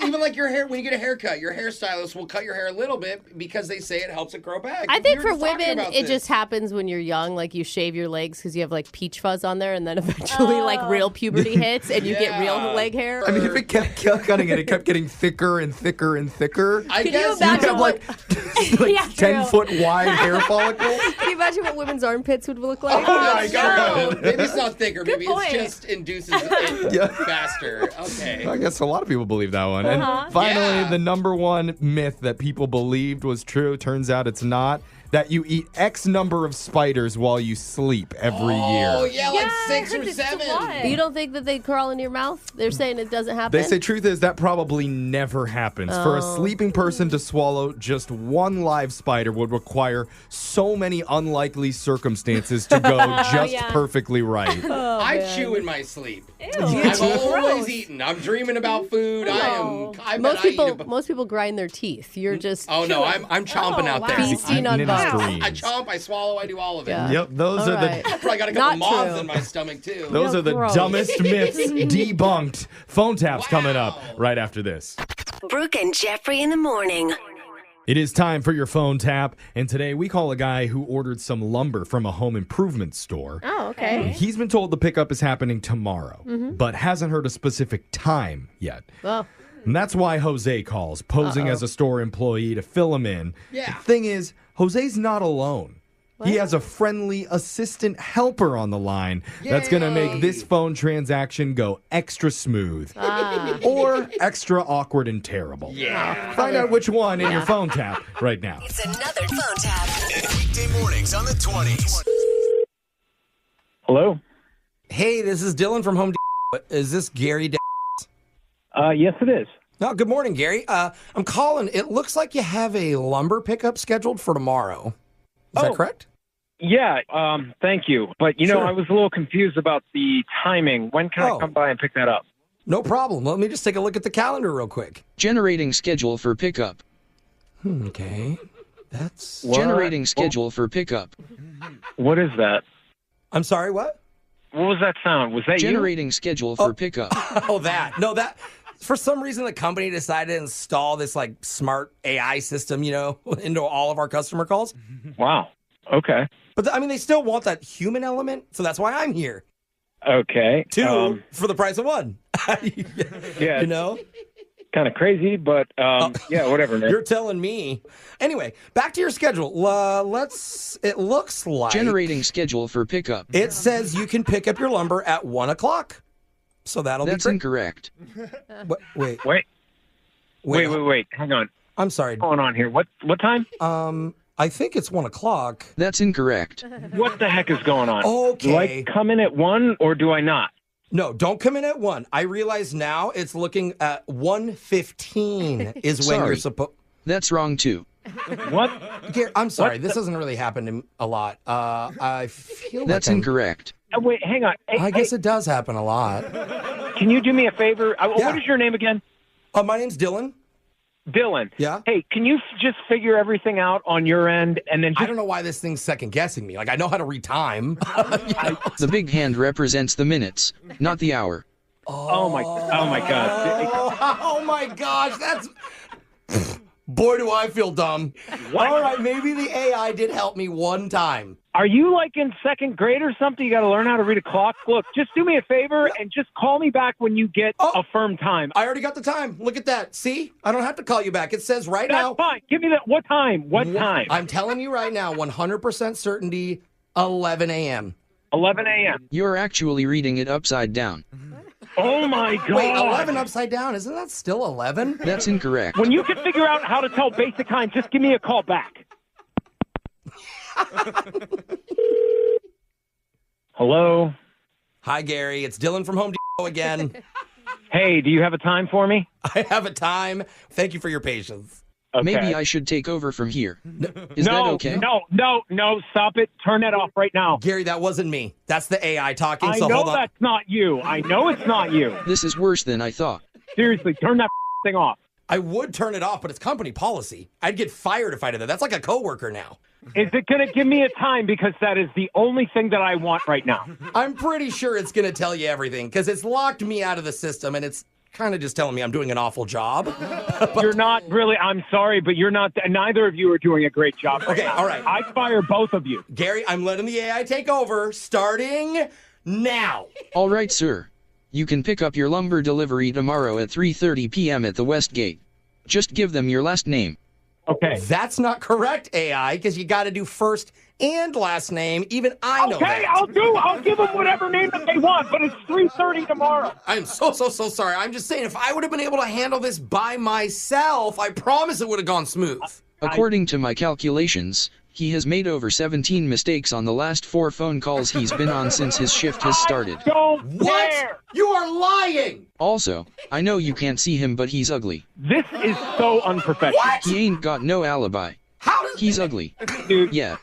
even like your hair, when you get a haircut, your hairstylist will cut your hair a little bit because they say it helps it grow back. I think We for were just talking women, about it this. just happens when you're young. Like, you shave your legs because you have, like, peach fuzz on there, and then eventually, like, real puberty hits, and you get real leg hair. I mean, if it kept cutting it kept getting thicker and thicker and thicker. I Can guess you You'd imagine have what... like Yeah, 10-foot wide hair follicles. Can you imagine what women's armpits would look like? That's true. Maybe it's not thicker. Maybe point. it's just induces it faster. Okay. I guess a lot of people believe that one. And finally, the number 1 myth that people believed was true turns out it's not. That you eat X number of spiders while you sleep every year. Oh, yeah, like 6 or 7. You don't think that they crawl into your mouth? They're saying it doesn't happen? They say truth is that probably never happens. For a sleeping person to swallow just 1 live spider would require so many unlikely circumstances to go just perfectly right. I chew in my sleep. Ew. I've always eaten. I'm dreaming about food. I Most people grind their teeth. You're just... Oh, no, I'm chomping out there. Feasting on bugs. I chomp, I swallow, I do all of it. Yeah. Yep, those All are right. I probably got a couple moths in my stomach, too. Those are the gross. dumbest myths debunked. Phone taps coming up right after this. Brooke and Jeffrey in the morning. It is time for your phone tap, and today we call a guy who ordered some lumber from a home improvement store. Oh, okay. He's been told the pickup is happening tomorrow, but hasn't heard a specific time yet. Well, And that's why Jose calls, posing as a store employee to fill him in. Yeah. The thing is, Jose's not alone. He has a friendly assistant helper on the line that's going to make this phone transaction go extra smooth or extra awkward and terrible. Yeah. Find out which one in your phone tap right now. It's another phone tap. Weekday mornings on the 20s. Hello? Hey, this is Dylan from Home Depot. Is this Gary? Yes, it is. No, good morning, Gary. I'm calling. It looks like you have a lumber pickup scheduled for tomorrow. Is that correct? Yeah, thank you. But, Sure. I was a little confused about the timing. When can I come by and pick that up? No problem. Let me just take a look at the calendar real quick. Generating schedule for pickup. Okay. That's... Generating schedule for pickup. What is that? I'm sorry, what? What was that sound? Was that Generating schedule for pickup. Oh, that. No, that. For some reason, the company decided to install this like smart AI system, into all of our customer calls. Wow. Okay. But I mean, they still want that human element, so that's why I'm here. Okay. 2 for the price of 1. Yeah. Kind of crazy, but yeah, whatever, man. You're telling me. Anyway, back to your schedule. It looks like Generating schedule for pickup. It says you can pick up your lumber at 1 o'clock. So That's incorrect. Wait. Hang on. I'm sorry. What's going on here? What time? I think it's 1 o'clock. That's incorrect. What the heck is going on? Okay. Do I come in at 1 or do I not? No, don't come in at 1. I realize now it's looking at 1:15 is when you're supposed. That's wrong too. What? I'm sorry. This doesn't really happen to a lot. I feel that's like incorrect. Wait, hang on. I guess it does happen a lot. Can you do me a favor? What is your name again? My name's Dylan. Dylan. Yeah. Hey, can you just figure everything out on your end and then? I don't know why this thing's second guessing me. Like I know how to read time. The big hand represents the minutes, not the hour. Oh my god. Oh my gosh, that's. Boy, do I feel dumb. What? All right, maybe the AI did help me one time. Are you like in second grade or something? You got to learn how to read a clock. Look, just do me a favor and just call me back when you get a firm time. I already got the time. Look at that. See? I don't have to call you back. It says right now. That's fine. Give me that. What time? What time? I'm telling you right now, 100% certainty, 11 a.m. 11 a.m. You're actually reading it upside down. Oh my God. Wait, 11 upside down. Isn't that still 11? That's incorrect. When you can figure out how to tell basic time, just give me a call back. Hello? Hi, Gary. It's Dylan from Home Depot again. Hey, do you have a time for me? I have a time. Thank you for your patience. Okay. Maybe I should take over from here. Is that okay? No, stop it. Turn that off right now. Gary, that wasn't me. That's the AI talking. I so know hold on. that's not you. I know it's not you. This is worse than I thought. Seriously, turn that thing off. I would turn it off, but it's company policy. I'd get fired if I did that. That's like a coworker now. Is it going to give me a time? Because that is the only thing that I want right now. I'm pretty sure it's going to tell you everything because it's locked me out of the system and it's kind of just telling me I'm doing an awful job. You're not really. I'm sorry, but you're not. Neither of you are doing a great job. Right now. All right. I'd fire both of you. Gary, I'm letting the AI take over starting now. All right, sir. You can pick up your lumber delivery tomorrow at 3:30 p.m. at the West Gate. Just give them your last name. Okay. That's not correct, AI, because you got to do first and last name. Even I know that. Okay, I'll give them whatever name that they want, but it's 3:30 tomorrow. I'm so sorry. I'm just saying, if I would have been able to handle this by myself, I promise it would have gone smooth. According to my calculations, he has made over 17 mistakes on the last 4 phone calls he's been on since his shift has started. What? You are lying! Also, I know you can't see him, but he's ugly. This is so unprofessional. What? He ain't got no alibi. How does He's ugly. Dude. Yeah.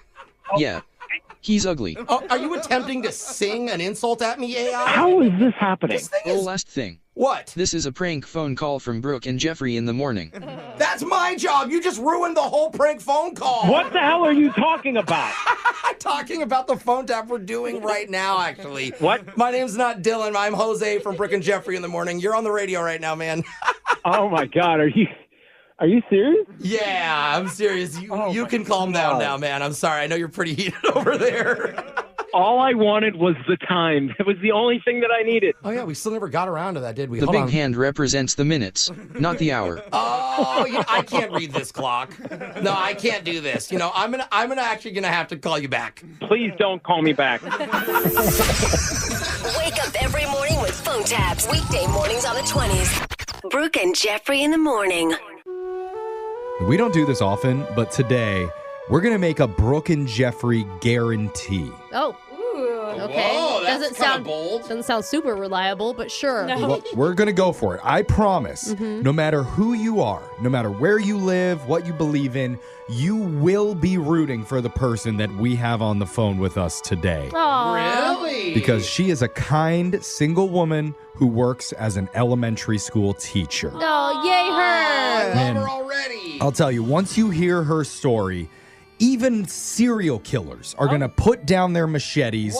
He's ugly. Are you attempting to sing an insult at me, AI? How is this happening? Last thing. What? This is a prank phone call from Brooke and Jeffrey in the morning. That's my job. You just ruined the whole prank phone call. What the hell are you talking about? I'm talking about the phone tap we're doing right now, actually. What? My name's not Dylan. I'm Jose from Brooke and Jeffrey in the morning. You're on the radio right now, man. Oh my God, are you serious? Yeah, I'm serious. You can calm down now, man. I'm sorry. I know you're pretty heated over there. All I wanted was the time. It was the only thing that I needed. Oh yeah, we still never got around to that, did we? The Hold big on. hand represents the minutes, not the hour. Oh, I can't read this clock. No, I can't do this. I'm actually gonna have to call you back. Please don't call me back. Wake up every morning with phone taps. Weekday mornings on the 20s. Brooke and Jeffrey in the morning. We don't do this often, but today we're going to make a Brooke and Jeffrey guarantee. Oh. Okay. Whoa, that's doesn't kinda sound bold. Doesn't sound super reliable, but sure. No. Well, we're going to go for it. I promise. No matter who you are, no matter where you live, what you believe in, you will be rooting for the person that we have on the phone with us today. Aww. Really? Because she is a kind, single woman who works as an elementary school teacher. Oh, yay her. I love Man, her already. I'll tell you, once you hear her story, Even serial killers are going to put down their machetes,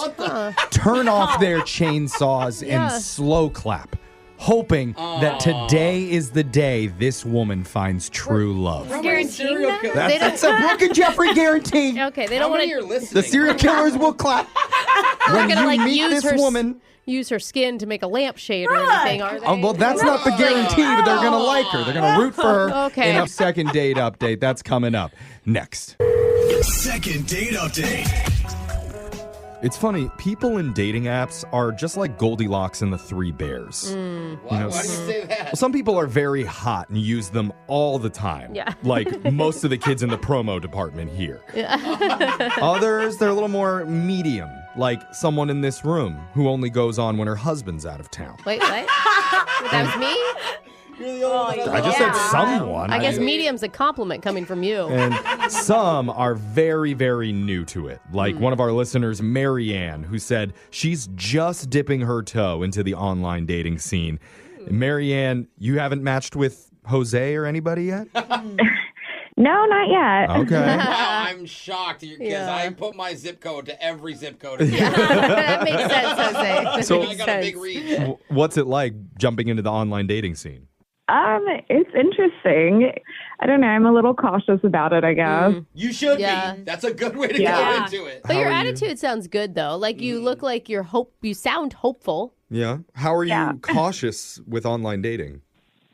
turn off their chainsaws, and slow clap, hoping that today is the day this woman finds true love. Guaranteeing that? That's a Brooke and Jeffrey guarantee. Okay, they don't want to. The serial killers will clap. They're When gonna you meet use this woman. Use her skin to make a lampshade or anything, are they? Well, that's not the guarantee, but they're going to like her. They're going to root for her. Okay. In a second date update. That's coming up next. Second date update. It's funny, people in dating apps are just like Goldilocks and the Three Bears. Why do you say that? Well, some people are very hot and use them all the time. Yeah. Like most of the kids in the promo department here. Yeah. Others, they're a little more medium, like someone in this room who only goes on when her husband's out of town. Wait, what? That was me? I just said someone. I guess medium's a compliment coming from you. And some are very, very new to it. Like one of our listeners, Marianne, who said she's just dipping her toe into the online dating scene. Marianne, you haven't matched with Jose or anybody yet? No, not yet. Okay. Wow, I'm shocked because I put my zip code to every zip code. That makes sense, Jose. So- I got a big reach. What's it like jumping into the online dating scene? It's interesting. I don't know. I'm a little cautious about it, I guess. You should be. That's a good way to go into it. But your attitude sounds good, though. Like, you look like you sound hopeful. Yeah. How are you cautious with online dating?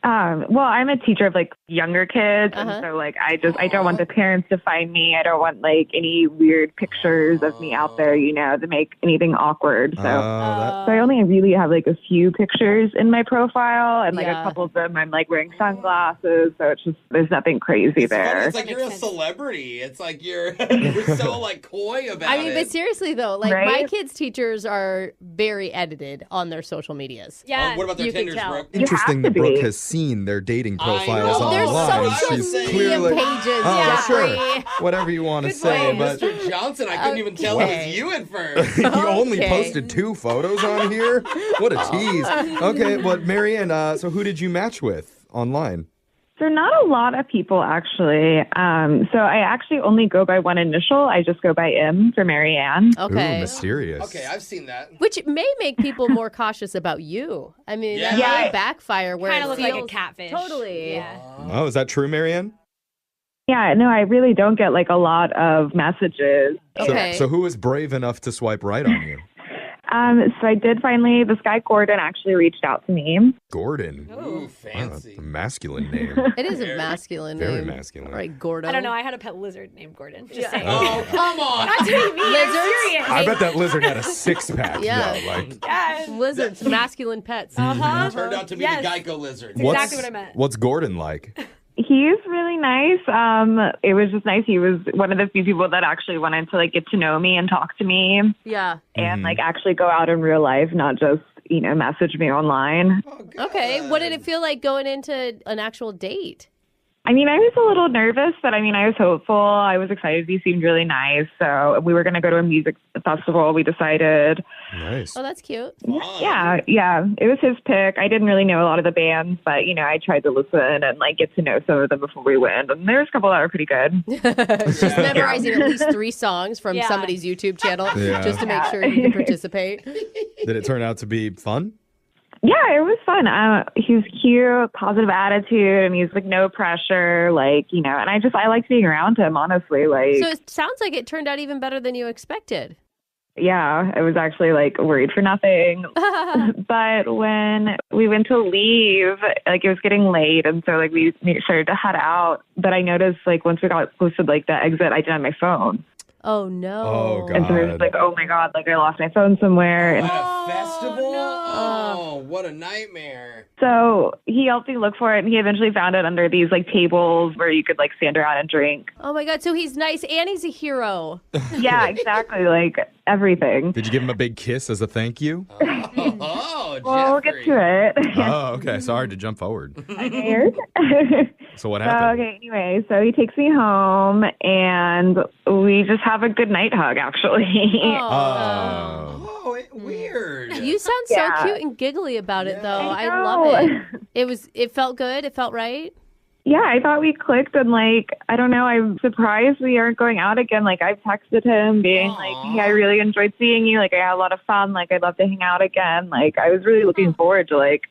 Well, I'm a teacher of like younger kids, and so like I don't want the parents to find me. I don't want like any weird pictures of me out there, to make anything awkward. So, so I only really have like a few pictures in my profile, and like a couple of them I'm like wearing sunglasses. So it's just there's nothing crazy there. It's like you're a celebrity. It's like you're so like coy about it. I mean, but seriously though, like my kids' teachers are very edited on their social medias. Yeah. What about their Tinders, Brooke? Interesting that Brooke has seen their dating profiles There's online. social She's media clearly pages. sure, whatever you want to say. But Mr. Johnson, I couldn't even tell it was you at first. you only posted 2 photos on here. What a tease. Okay, but Marianne, so who did you match with online? So not a lot of people, actually. So I actually only go by one initial. I just go by M for Marianne. Okay. Ooh, mysterious. Okay, I've seen that. Which may make people more cautious about you. I mean, that may backfire where Kind of it look like a feels- catfish. Totally. Yeah. Oh, is that true, Marianne? Yeah, no, I really don't get like a lot of messages. So who was brave enough to swipe right on you? So I did finally, this guy Gordon actually reached out to me. Gordon. Ooh, fancy. A masculine name. It is a masculine name. Very masculine. All right, Gordon. I don't know. I had a pet lizard named Gordon. Just saying. Oh, come on. Not to be mean. I'm serious. I bet that lizard had a 6-pack. Yeah. though, like, Yes. Lizards, masculine pets. It turned out to be the Geico lizard. Exactly what I meant. What's Gordon like? He's really nice. It was just nice. He was one of the few people that actually wanted to like get to know me and talk to me Yeah. and like actually go out in real life, not just, message me online. Okay. What did it feel like going into an actual date? I mean, I was a little nervous, but I mean, I was hopeful. I was excited. He seemed really nice. So we were going to go to a music festival. We decided. Nice. Oh, that's cute. Yeah. It was his pick. I didn't really know a lot of the bands, but, I tried to listen and like get to know some of them before we went. And there's a couple that were pretty good. Just memorizing at least 3 songs from somebody's YouTube channel just to make sure you can participate. Did it turn out to be fun? Yeah, it was fun. He's cute, positive attitude, and he's like no pressure, like, and I liked being around him, honestly. Like, So it sounds like it turned out even better than you expected. yeah, I was actually like worried for nothing. But when we went to leave, like it was getting late, and so like we started to head out. But I noticed like once we got close to like the exit, I didn't have my phone. Oh, no. Oh, God. And so I was like, oh my God, like I lost my phone somewhere. At And a festival? Oh, what a nightmare. so he helped me look for it, and he eventually found it under these like tables where you could like stand around and drink. Oh, my God. So he's nice and he's a hero. Yeah, exactly. Like everything. Did you give him a big kiss as a thank you? Oh, Well, we'll get to it. Oh, okay. Sorry to jump forward. Weird. So what So, happened? okay, anyway, so he takes me home, and we just have a good night hug, actually. Oh, weird. You sound so cute and giggly about it, though. I love it. It felt good. It felt right. Yeah, I thought we clicked and like, I don't know, I'm surprised we aren't going out again. Like I've texted him being like, hey, I really enjoyed seeing you. Like I had a lot of fun. Like I'd love to hang out again. Like I was really looking forward to like,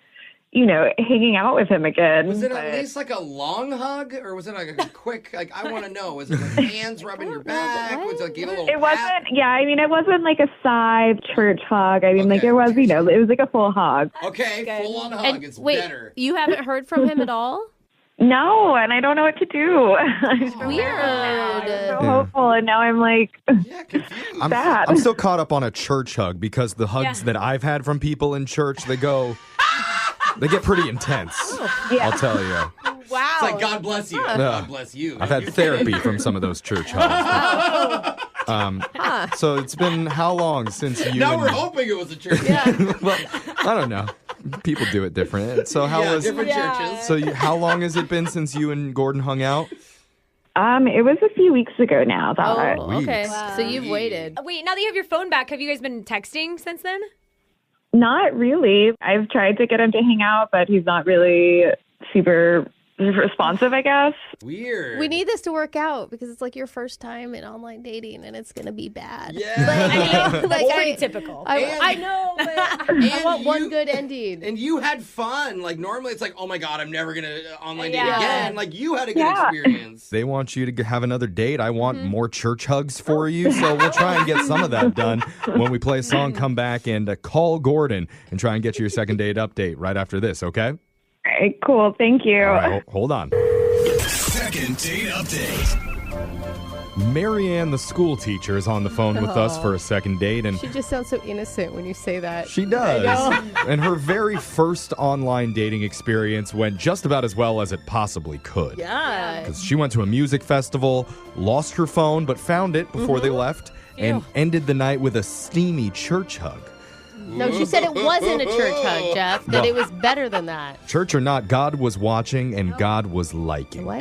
you know, hanging out with him again. Was it at least like a long hug or was it like a quick, like I want to know, was it like hands rubbing your back? Was it like give a little It wasn't, yeah, I mean, it wasn't like a side church hug. I mean, like it was, you know, it was like a full hug. Okay, full on hug. It's better. You haven't heard from him at all? No, and I don't know what to do. Weird. I'm so hopeful, and now I'm like, sad. I'm still caught up on a church hug because the hugs that I've had from people in church, they get pretty intense. I'll tell you. Wow. It's like, God bless you. God bless you. I've had therapy from some of those church hugs. So it's been how long since you? Now we're hoping it was a church. Well, I don't know. People do it different. So different churches. So how long has it been since you and Gordon hung out? It was a few weeks ago now. Okay. Wow. So you've waited. Wait, now that you have your phone back, have you guys been texting since then? Not really. I've tried to get him to hang out, but he's not really super responsive, I guess. Weird. We need this to work out because it's like your first time in online dating and it's going to be bad. Yeah. But, That's pretty typical. I know, but I want one good ending. And you had fun. Like normally it's like, oh my God, I'm never going to online date again. Like you had a good experience. They want you to have another date. I want more church hugs for you. So we'll try and get some of that done when we play a song, come back and call Gordon and try and get you your second date update right after this, okay? All right, cool. Thank you. All right, hold on. Second date update. Marianne, the school teacher, is on the phone with us for a second date. And she just sounds so innocent when you say that. She does. And her very first online dating experience went just about as well as it possibly could. Yeah. Because she went to a music festival, lost her phone, but found it before they left, and ended the night with a steamy church hug. No, she said it wasn't a church hug, Jeff, that it was better than that. Church or not, God was watching and God was liking. What?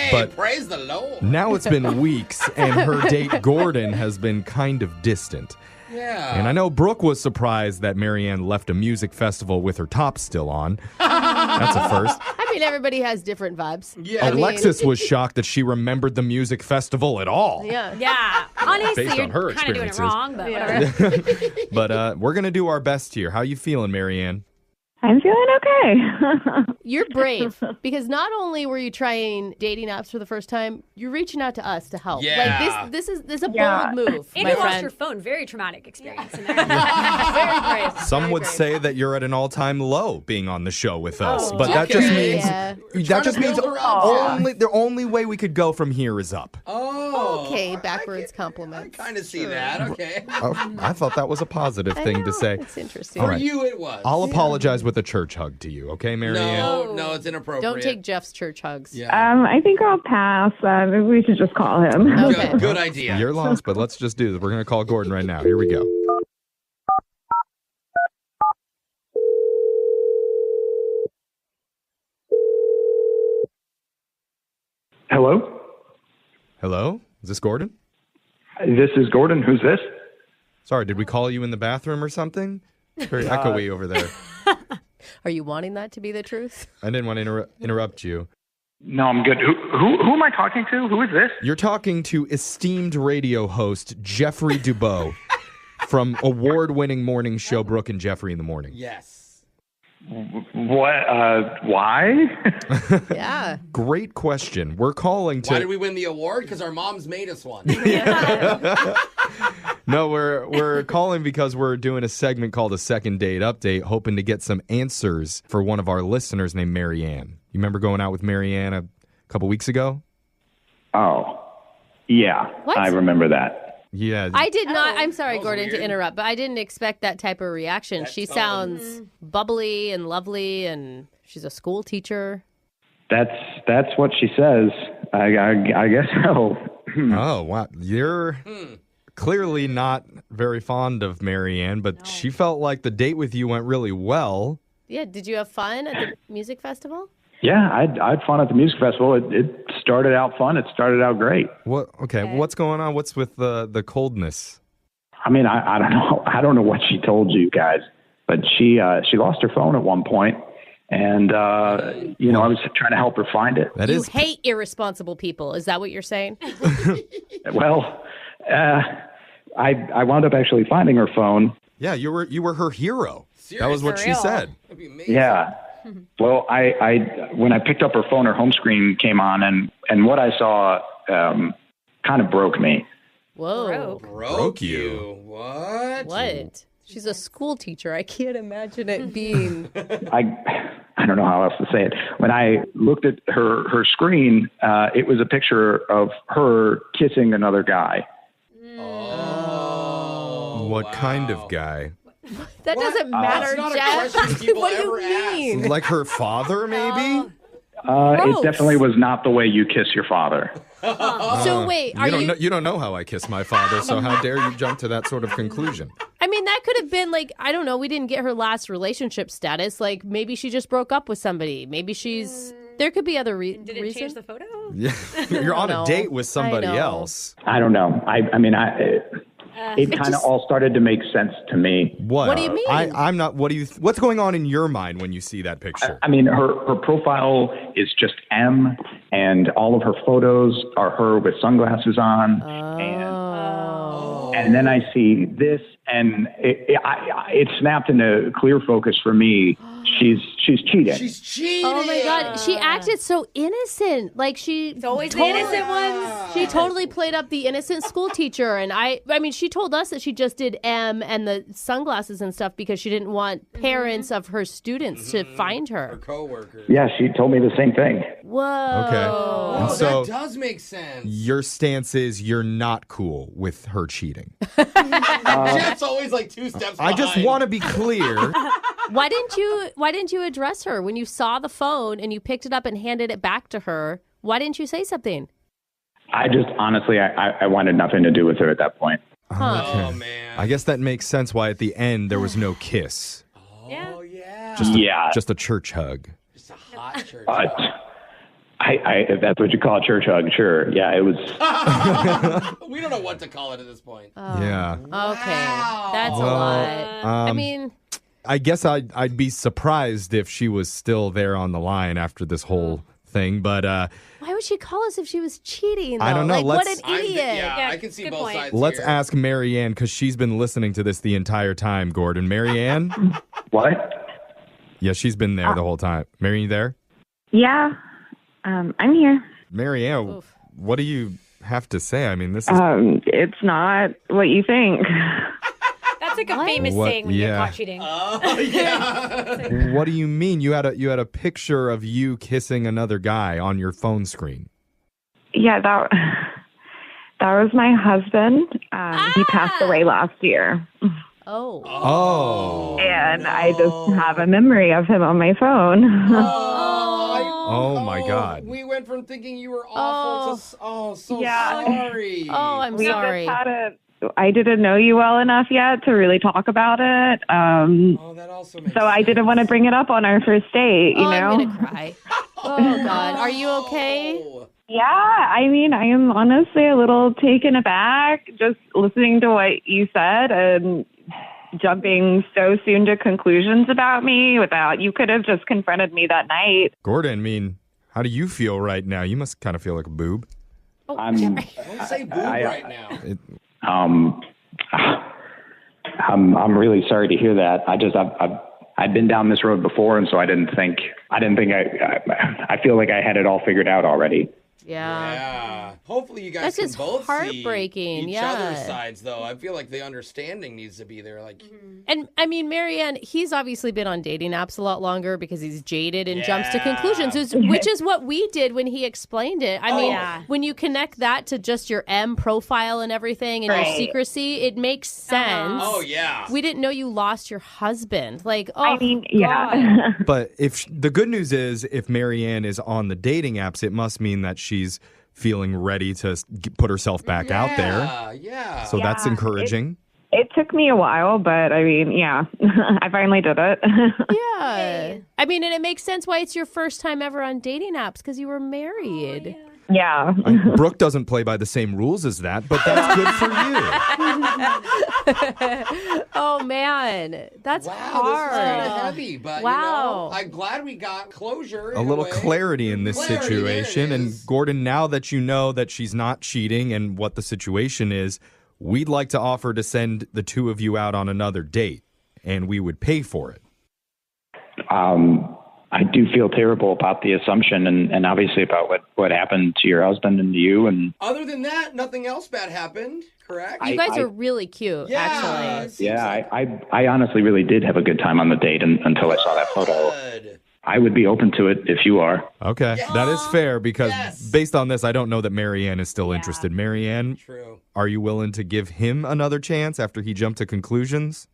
But praise the Lord. Now it's been weeks, and her date, Gordon, has been kind of distant. Yeah. And I know Brooke was surprised that Marianne left a music festival with her top still on. That's a first. I mean, everybody has different vibes. Yeah. Alexis was shocked that she remembered the music festival at all. Yeah. Yeah. Honestly, Based you're on her kind of doing it experiences. wrong, but whatever. But we're going to do our best here. How you feeling, Marianne? I'm feeling okay. You're brave because not only were you trying dating apps for the first time, you're reaching out to us to help. Yeah. Like this is a bold move. And my you lost friend. your phone. Very traumatic experience in there. Very brave. Some would say that you're at an all-time low being on the show with us, Oh, but that just means build the only way we could go from here is up. Oh. Okay, backwards compliments. I kind of see that. Okay. Oh, I thought that was a positive thing to say. It's interesting. All For right. you, it was. I'll apologize with a church hug to you, okay, Marianne? No, it's inappropriate. Don't take Jeff's church hugs. Yeah. I think I'll pass. Maybe we should just call him. Okay. Good idea. You're lost, but let's just do this. We're going to call Gordon right now. Here we go. Hello? Hello? Is this Gordon? This is Gordon. Who's this? Sorry, did we call you in the bathroom or something? Very echoey over there. Are you wanting that to be the truth? I didn't want to interrupt you. No, I'm good. Who am I talking to? Who is this? You're talking to esteemed radio host Jeffrey Dubeau from award-winning morning show Brooke and Jeffrey in the Morning. Yes. What? Why? Yeah. Great question. We're calling to... Why did we win the award? Because our moms made us one. No, we're calling because we're doing a segment called a Second Date Update, hoping to get some answers for one of our listeners named Marianne. You remember going out with Marianne a couple weeks ago? Oh, yeah. What? I remember that. Yeah. I did not. I'm sorry, was Gordon, weird. to interrupt, but I didn't expect that type of reaction. She sounds bubbly and lovely, and she's a school teacher. That's what she says. I guess so. Oh, wow. You're clearly not very fond of Marianne, but she felt like the date with you went really well. Yeah, did you have fun at the music festival? Yeah, I had fun at the music festival. It started out fun. It started out great. What? Okay, what's going on? What's with the coldness? I mean, I don't know. I don't know what she told you guys, but she lost her phone at one point, And, you know, I was trying to help her find it. You hate irresponsible people. Is that what you're saying? Well, I wound up actually finding her phone. Yeah, you were her hero. That was what she said. Yeah. Well, I when I picked up her phone, her home screen came on, and what I saw kind of broke me. Whoa. Broke you? What? What? She's a school teacher. I can't imagine it being. I don't know how else to say it. When I looked at her screen, it was a picture of her kissing another guy. What kind of guy? That doesn't matter, Jeff. What do you mean? Like her father, maybe? It definitely was not the way you kiss your father. So wait, you don't know how I kiss my father, so how dare you jump to that sort of conclusion? I mean, that could have been like, I don't know, we didn't get her last relationship status. Like, maybe she just broke up with somebody. Maybe she's... There could be other reasons. Did it change the photo? Yeah. You're on a date with somebody else. I don't know. I mean, it kind of all started to make sense to me. What do you mean? I'm not. What's going on in your mind when you see that picture? I mean, her profile is just M, and all of her photos are her with sunglasses on. And then I see this, and it snapped into clear focus for me. She's cheating. She's cheating. Oh my God. She acted so innocent. Like it's always the innocent ones. She totally played up the innocent school teacher. And I mean, she told us that she just did M and the sunglasses and stuff because she didn't want parents of her students to find her. Her coworkers. Yeah, she told me the same thing. Whoa. Okay. Oh, And so that does make sense. your stance is you're not cool with her cheating. Jeff's always like 2 steps behind. I just want to be clear. Why didn't you address her when you saw the phone and you picked it up and handed it back to her? Why didn't you say something? I just honestly, I wanted nothing to do with her at that point. Huh. Okay. Oh, man. I guess that makes sense why at the end there was no kiss. Oh, yeah. Just a church hug. Just a hot church But if that's what you call a church hug, sure. Yeah, it was. We don't know what to call it at this point. Yeah. Okay. That's a lot. I mean... I guess I'd be surprised if she was still there on the line after this whole thing, but why would she call us if she was cheating, though? I don't know. Like, what an idiot. I can see both sides let's here. ask Marianne, because she's been listening to this the entire time, Gordon. Marianne? What? Yeah, she's been there the whole time. Marianne, you there? Yeah, I'm here. Marianne, what do you have to say? I mean, this is... It's not what you think. That's like a famous What? saying when you get Yeah. caught cheating. Oh, yeah. What do you mean? You had a picture of you kissing another guy on your phone screen. Yeah, that was my husband. He passed away last year. Oh. And I just have a memory of him on my phone. Oh my God. We went from thinking you were awful to so Yeah. sorry. Oh, I'm sorry. I didn't know you well enough yet to really talk about it. That also makes so I didn't want to bring it up on our first date, you know? I'm going to cry. Oh, God. Are you okay? Yeah, I mean, I am honestly a little taken aback just listening to what you said and jumping so soon to conclusions about me without, you could have just confronted me that night. Gordon, I mean, how do you feel right now? You must kind of feel like a boob. Don't say boob right now. I'm really sorry to hear that. I've been down this road before, and so I feel like I had it all figured out already. Yeah. Hopefully you guys That's can just both heartbreaking, see each yeah. other's sides, though. I feel like the understanding needs to be there. Like, And I mean, Marianne, he's obviously been on dating apps a lot longer because he's jaded and jumps to conclusions, which is what we did when he explained it. I mean, when you connect that to just your M profile and everything and your secrecy, it makes sense. Oh, yeah. We didn't know you lost your husband. Like, oh, I mean, yeah. But if the good news is, if Marianne is on the dating apps, it must mean that she's feeling ready to put herself back out there. Yeah. So that's encouraging. It took me a while, but I mean, yeah, I finally did it. Yeah. I mean, and it makes sense why it's your first time ever on dating apps because you were married. Yeah. Brooke doesn't play by the same rules as that, but that's good for you. Oh, man. That's hard. This is kind of heavy, but wow. I'm glad we got closure. A little clarity in this situation. And Gordon, now that you know that she's not cheating and what the situation is, we'd like to offer to send the two of you out on another date, and we would pay for it. I do feel terrible about the assumption and obviously about what happened to your husband and to you. And other than that, nothing else bad happened, correct? You guys are really cute, actually. Yeah, I honestly really did have a good time on the date until I saw that photo. I would be open to it if you are. Okay, that is fair because based on this, I don't know that Marianne is still interested. Marianne, are you willing to give him another chance after he jumped to conclusions?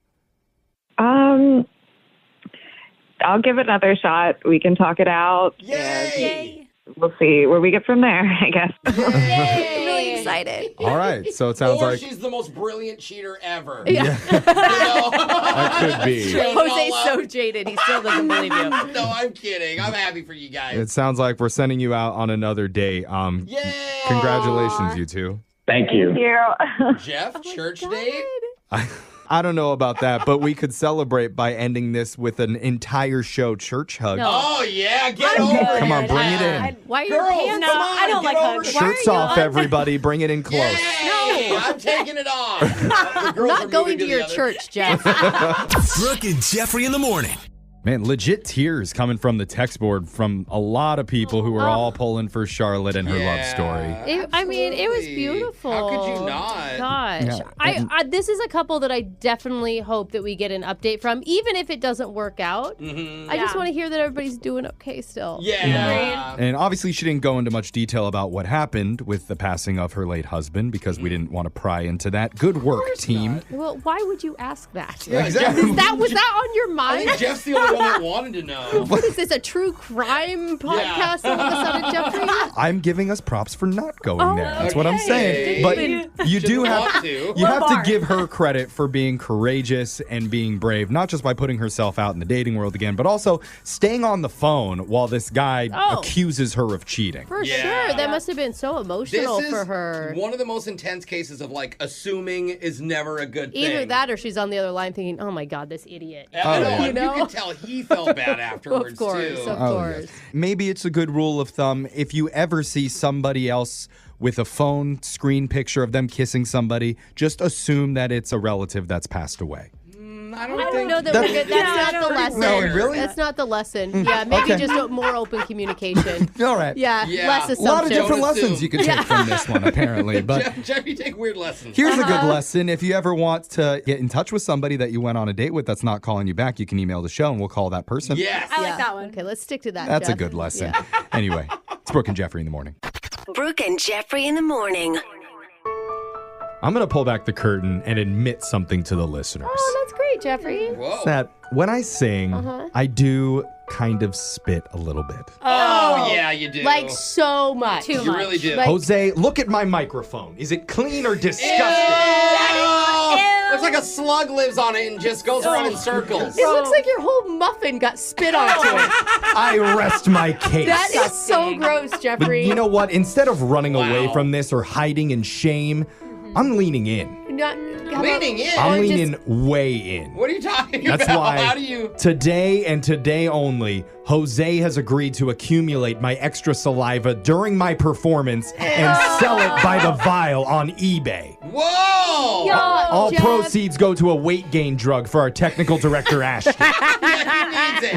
I'll give it another shot. We can talk it out. Yay! We'll see where we get from there, I guess. Yay! I'm really excited. All right, so it sounds like she's the most brilliant cheater ever. Yeah. That could be. Jose's so jaded. He still doesn't believe you. No, I'm kidding. I'm happy for you guys. It sounds like we're sending you out on another date. Yay! Congratulations, you two. Thank you. Thank you. Jeff, church date? I don't know about that, but we could celebrate by ending this with an entire show church hug. No. Oh, yeah. Get over it. Come on, bring it in. Why are your Girls, pants come on? on, I don't like hugs. Shirts off, everybody. Bring it in close. No, I'm taking it off. I'm not going to your church, Jeff. Brooke and Jeffrey in the morning. Man, legit tears coming from the text board from a lot of people who are all pulling for Charlotte and her love story. It was beautiful. How could you not? Gosh. Yeah. This is a couple that I definitely hope that we get an update from, even if it doesn't work out. Mm-hmm. I just want to hear that everybody's doing okay still. Yeah. And obviously she didn't go into much detail about what happened with the passing of her late husband because we didn't want to pry into that. Good work, team. Well, why would you ask that? Yeah, exactly. Was that on your mind? I think Jeff's the only one that wanted to know. What is this, a true crime podcast all of a sudden, Jeffrey? I'm giving us props for not going there. That's what I'm saying. Okay. But you do have to. You have to give her credit for being courageous and being brave, not just by putting herself out in the dating world again, but also staying on the phone while this guy accuses her of cheating. For sure. That must have been so emotional This for her. is one of the most intense cases of assuming is never a good thing. Either that or she's on the other line thinking, oh my God, this idiot. You can tell he felt bad afterwards, of course, too. Of course. Yes. Maybe it's a good rule of thumb. If you ever see somebody else with a phone screen picture of them kissing somebody, just assume that it's a relative that's passed away. I don't know that we're good. That's not the lesson. No, really? That's not the lesson. Yeah, maybe just a more open communication. All right. Yeah, less assumption. A lot of different lessons you can take from this one, apparently. But Jeff, you take weird lessons. Here's a good lesson. If you ever want to get in touch with somebody that you went on a date with that's not calling you back, you can email the show and we'll call that person. Yes. I like that one. Okay, let's stick to that, That's Jeff. a good lesson. Anyway, it's Brooke and Jeffrey in the morning. Brooke and Jeffrey in the morning. I'm going to pull back the curtain and admit something to the listeners. Oh, that's great, Jeffrey. Whoa. That when I sing, I do kind of spit a little bit. Oh, yeah, you do. Like so much. You really do. Jose, look at my microphone. Is it clean or disgusting? Looks like a slug lives on it and just goes around in circles. It looks like your whole muffin got spit onto it. I rest my case. That is so gross, But Jeffrey. you know what? Instead of running away from this or hiding in shame, I'm leaning in. Leaning in? I'm leaning way in. What are you talking That's about? why How do you... today and today only, Jose has agreed to accumulate my extra saliva during my performance and sell it by the vial on eBay. Whoa! All proceeds go to a weight gain drug for our technical director, Ashton. Yeah, he needs it.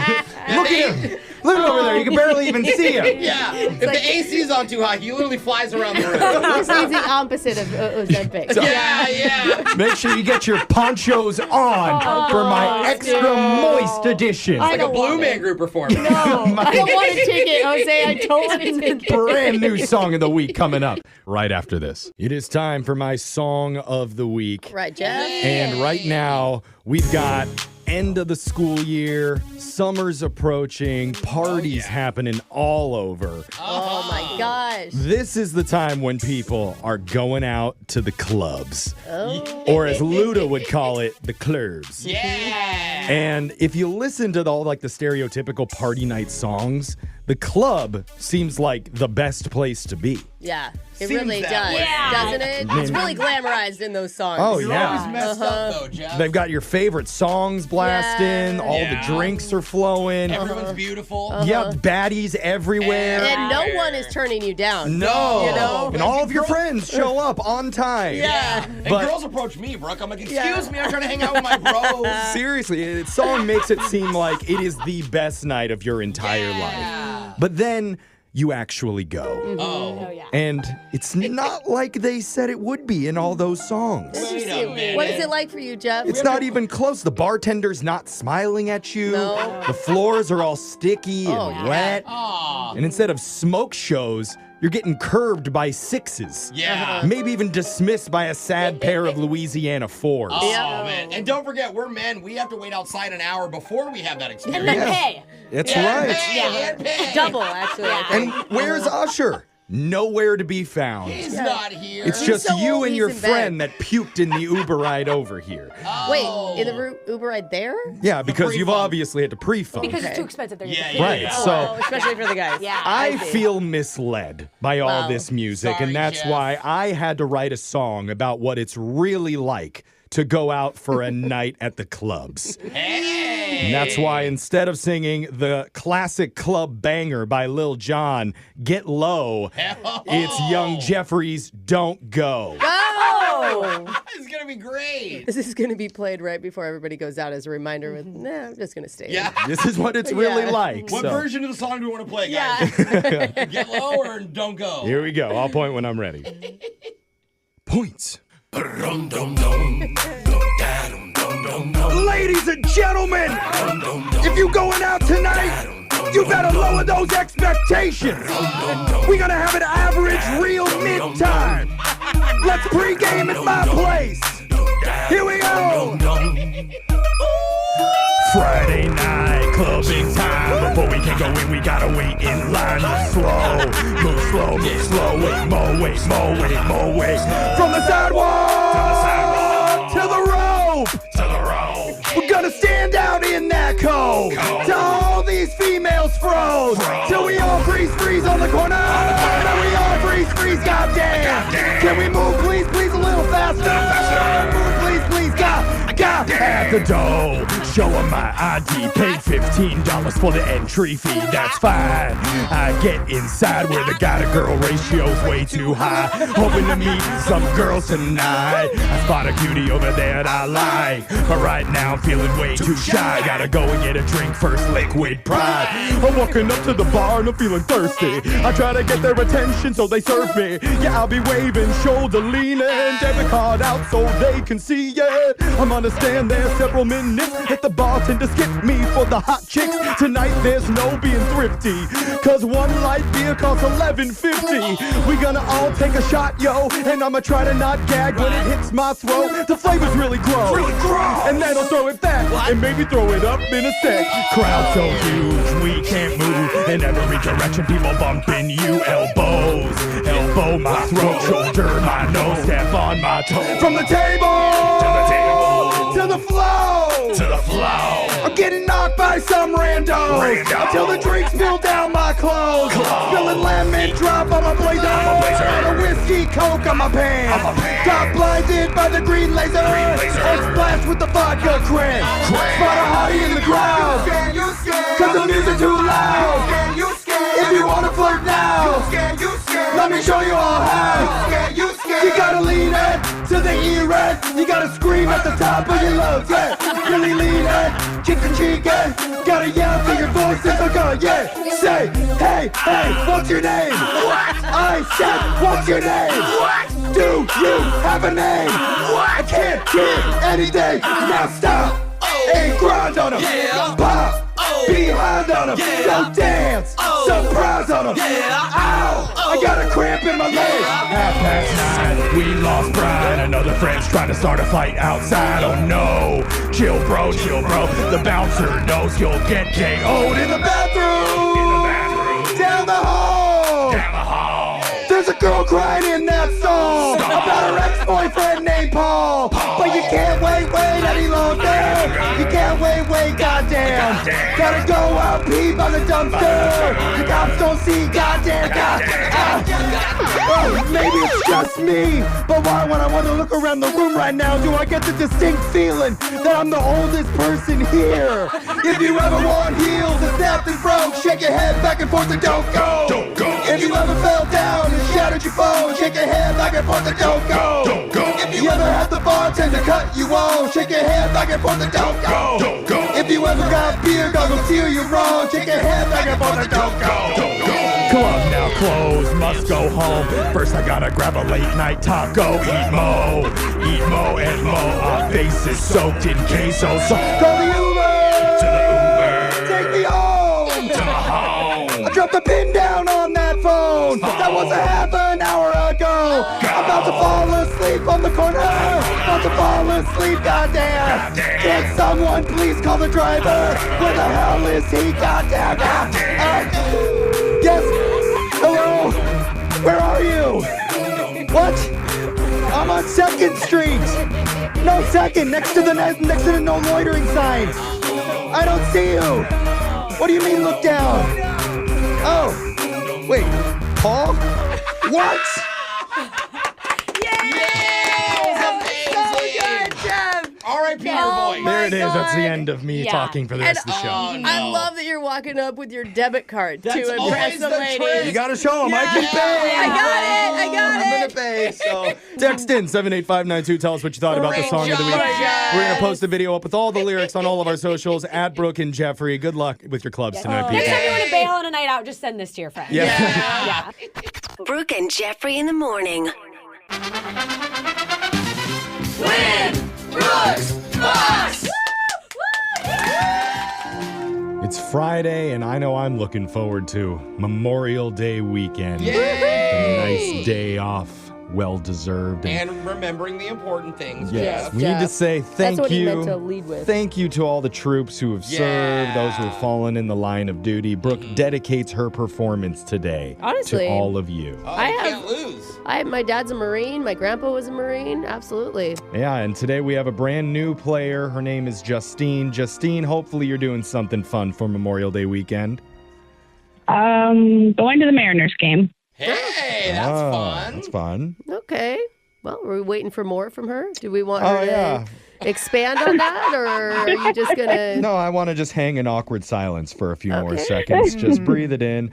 Look at him. Look at him over there. You can barely even see him. Yeah. If the AC is on too high, he literally flies around the room. This is the opposite of Ozempic. Yeah. Make sure you get your ponchos on for my extra moist edition. It's like a Blue Man Group performance. No, I don't want to take it, Jose. I don't want to take it. Brand new song of the week coming up right after this. It is time for my song of the week. Right, Jeff? And right now, we've got end of the school year, summer's approaching, parties happening all over. Oh my gosh. This is the time when people are going out to the clubs. Or as Luda would call it, the clubs. Yeah. And if you listen to all the stereotypical party night songs, the club seems like the best place to be. Yeah, it Seems really that does, way. doesn't it? It's really glamorized in those songs. Oh, You're yeah. always messed up, though, Jeff. They've got your favorite songs blasting. All the drinks are flowing. Everyone's beautiful. Yeah, baddies everywhere. And no one is turning you down. No. You know? And all of your friends show up on time. Yeah. And But- girls approach me, Brooke. I'm like, excuse me, I'm trying to hang out with my bros. Seriously, the song makes it seem like it is the best night of your entire life. But then you actually go. Oh. And it's not like they said it would be in all those songs. Wait a minute. What is it like for you, Jeff? It's not even close. The bartender's not smiling at you. No. The floors are all sticky Oh, and yeah. wet. Aw. And instead of smoke shows, you're getting curbed by sixes. Yeah. Maybe even dismissed by a sad pair of Louisiana fours. Oh, man. And don't forget, we're men. We have to wait outside an hour before we have that experience. And then pay. That's Yeah, right. pay, and pay. Double, actually. I And think. where's Usher? Nowhere to be found. He's not here. It's He's just so you old, and he's your in bed. friend that puked in the Uber ride over here. Wait, in the Uber ride there? Yeah, because you've obviously had to pre-fund. Because it's too expensive. They're Yeah, gonna Right, yeah. so Especially for the guys. Yeah. I see. feel misled by all Wow. this music, Sorry, and that's Jeff. why I had to write a song about what it's really like to go out for a night at the clubs. Hey. And that's why instead of singing the classic club banger by Lil Jon, Get Low, it's Young Jeffrey's Don't Go. Oh! This is going to be great. This is going to be played right before everybody goes out as a reminder with, nah, I'm just going to stay. Yeah. This is what it's really Yeah. like. What so. version of the song do we want to play, guys? Yeah. Get low or don't go? Here we go. I'll point when I'm ready. Points. Ladies and gentlemen, if you going out tonight, you better lower those expectations. We're gonna have an average real mid-time. Let's pregame at my place. Here we go. Friday night, clubbing time. Before we can go in, we gotta wait in line. Move slow, wait more, wait more, wait more, wait. From the sidewalk to the rope. We're gonna stand out in that cold. Till all these females froze. Till we all freeze on the corner. Till we all freeze, goddamn. Can we move, please, a little faster? Move, please, God. At the door, show 'em my ID. Paid $15 for the entry fee, that's fine. I get inside where the guy-to-girl ratio's way too high. Hoping to meet some girls tonight. I spot a cutie over there that I like, but right now I'm feeling way too shy. Gotta go and get a drink first, liquid pride. I'm walking up to the bar and I'm feeling thirsty. I try to get their attention so they serve me. Yeah, I'll be waving, shoulder leaning, debit card out so they can see it. I'm gonna stand there several minutes, let the bartender skip me for the hot chicks. Tonight there's no being thrifty, cause one light beer costs $11.50. We gonna all take a shot, yo, and I'ma try to not gag when it hits my throat. The flavor's really gross, and then I'll throw it back, and maybe throw it up in a sec. Crowd so huge, we can't move in every direction, people bumping you. Elbow my throat, shoulder my nose, step on my toe. From the table to the flow. I'm getting knocked by some randos until the drinks spill down my clothes. Spilling lemon drop on my blazer. A whiskey coke on my pants. Got blinded by the green laser. And splashed with the vodka cran. Spot a hottie in the crowd, cause the music too loud. If you wanna flirt now, let me show you all how. You gotta lean it to the E-red. You gotta scream at the top of your lungs, yeah. Really lean it, kick the cheek, yeah. Gotta yell till your voice is a gun, yeah. Say, hey, what's your name? I said, what's your name? Do you have a name? I can't hear anything. Now stop and grind on them. Pop. Behind on them, go dance, surprise on them. Ow, I got a cramp in my leg. 9:30, we lost pride. Another friend's trying to start a fight outside. Oh no, chill bro. The bouncer knows he'll get KO'd in the bathroom. Down the hall. There's a girl crying in that song about her ex-boyfriend named Paul. But you can't wait any longer. You can't wait, goddamn. Gotta go out, peep on the dumpster. The cops don't see, goddamn. Oh, maybe it's just me, but why when I want to look around the room right now do I get the distinct feeling that I'm the oldest person here? If you ever want heels and snapped and broke, shake your head back and forth and don't go. If you ever fell down and shattered your phone, shake your head back and forth and don't go. If you ever had the bartender cut you off, shake your head back and forth and don't go. If you ever got beer goggles steer you wrong, shake your head back and forth and don't go. Club now closed, must go home. First I gotta grab a late night taco. Eat mo, and mo. Our faces soaked in queso. So call the Uber! To the Uber! Take me home! To the home! I dropped the pin down on that phone! That was a half an hour ago! I'm about to fall asleep on the corner! About to fall asleep, goddamn! Can someone please call the driver? Where the hell is he, goddamn? Yes! Hello? Where are you? What? I'm on 2nd Street! No, 2nd, next to the no loitering sign! I don't see you! What do you mean, look down? Oh, wait, Paul? What? R.I.P. your voice. There it is. That's the end of me talking for the rest of the show. I love that you're walking up with your debit card That's to impress the ladies. trick. You gotta show them. I can pay. I got it. I'm gonna pay. So text in 78592. Tell us what you thought about the song of the week. We're gonna post a video up with all the lyrics on all of our socials at Brooke and Jeffrey. Good luck with your clubs tonight, Next people. time you want to bail on a night out, just send this to your friends. Yeah. Brooke and Jeffrey in the morning. It's Friday, and I know I'm looking forward to Memorial Day weekend. A nice day off. Well-deserved. And remembering the important things. Yes, we need to say thank That's what you. he meant to lead with. Thank you to all the troops who have served, those who have fallen in the line of duty. Brooke dedicates her performance today Honestly, to all of you. Can't lose. My dad's a Marine. My grandpa was a Marine. Absolutely. Yeah, and today we have a brand new player. Her name is Justine. Justine, hopefully you're doing something fun for Memorial Day weekend. Going to the Mariners game. Hey, that's fun. That's fun. Okay. Well, are we waiting for more from her? Do we want her to expand on that, or are you just going to... No, I want to just hang in awkward silence for a few more seconds. Just breathe it in.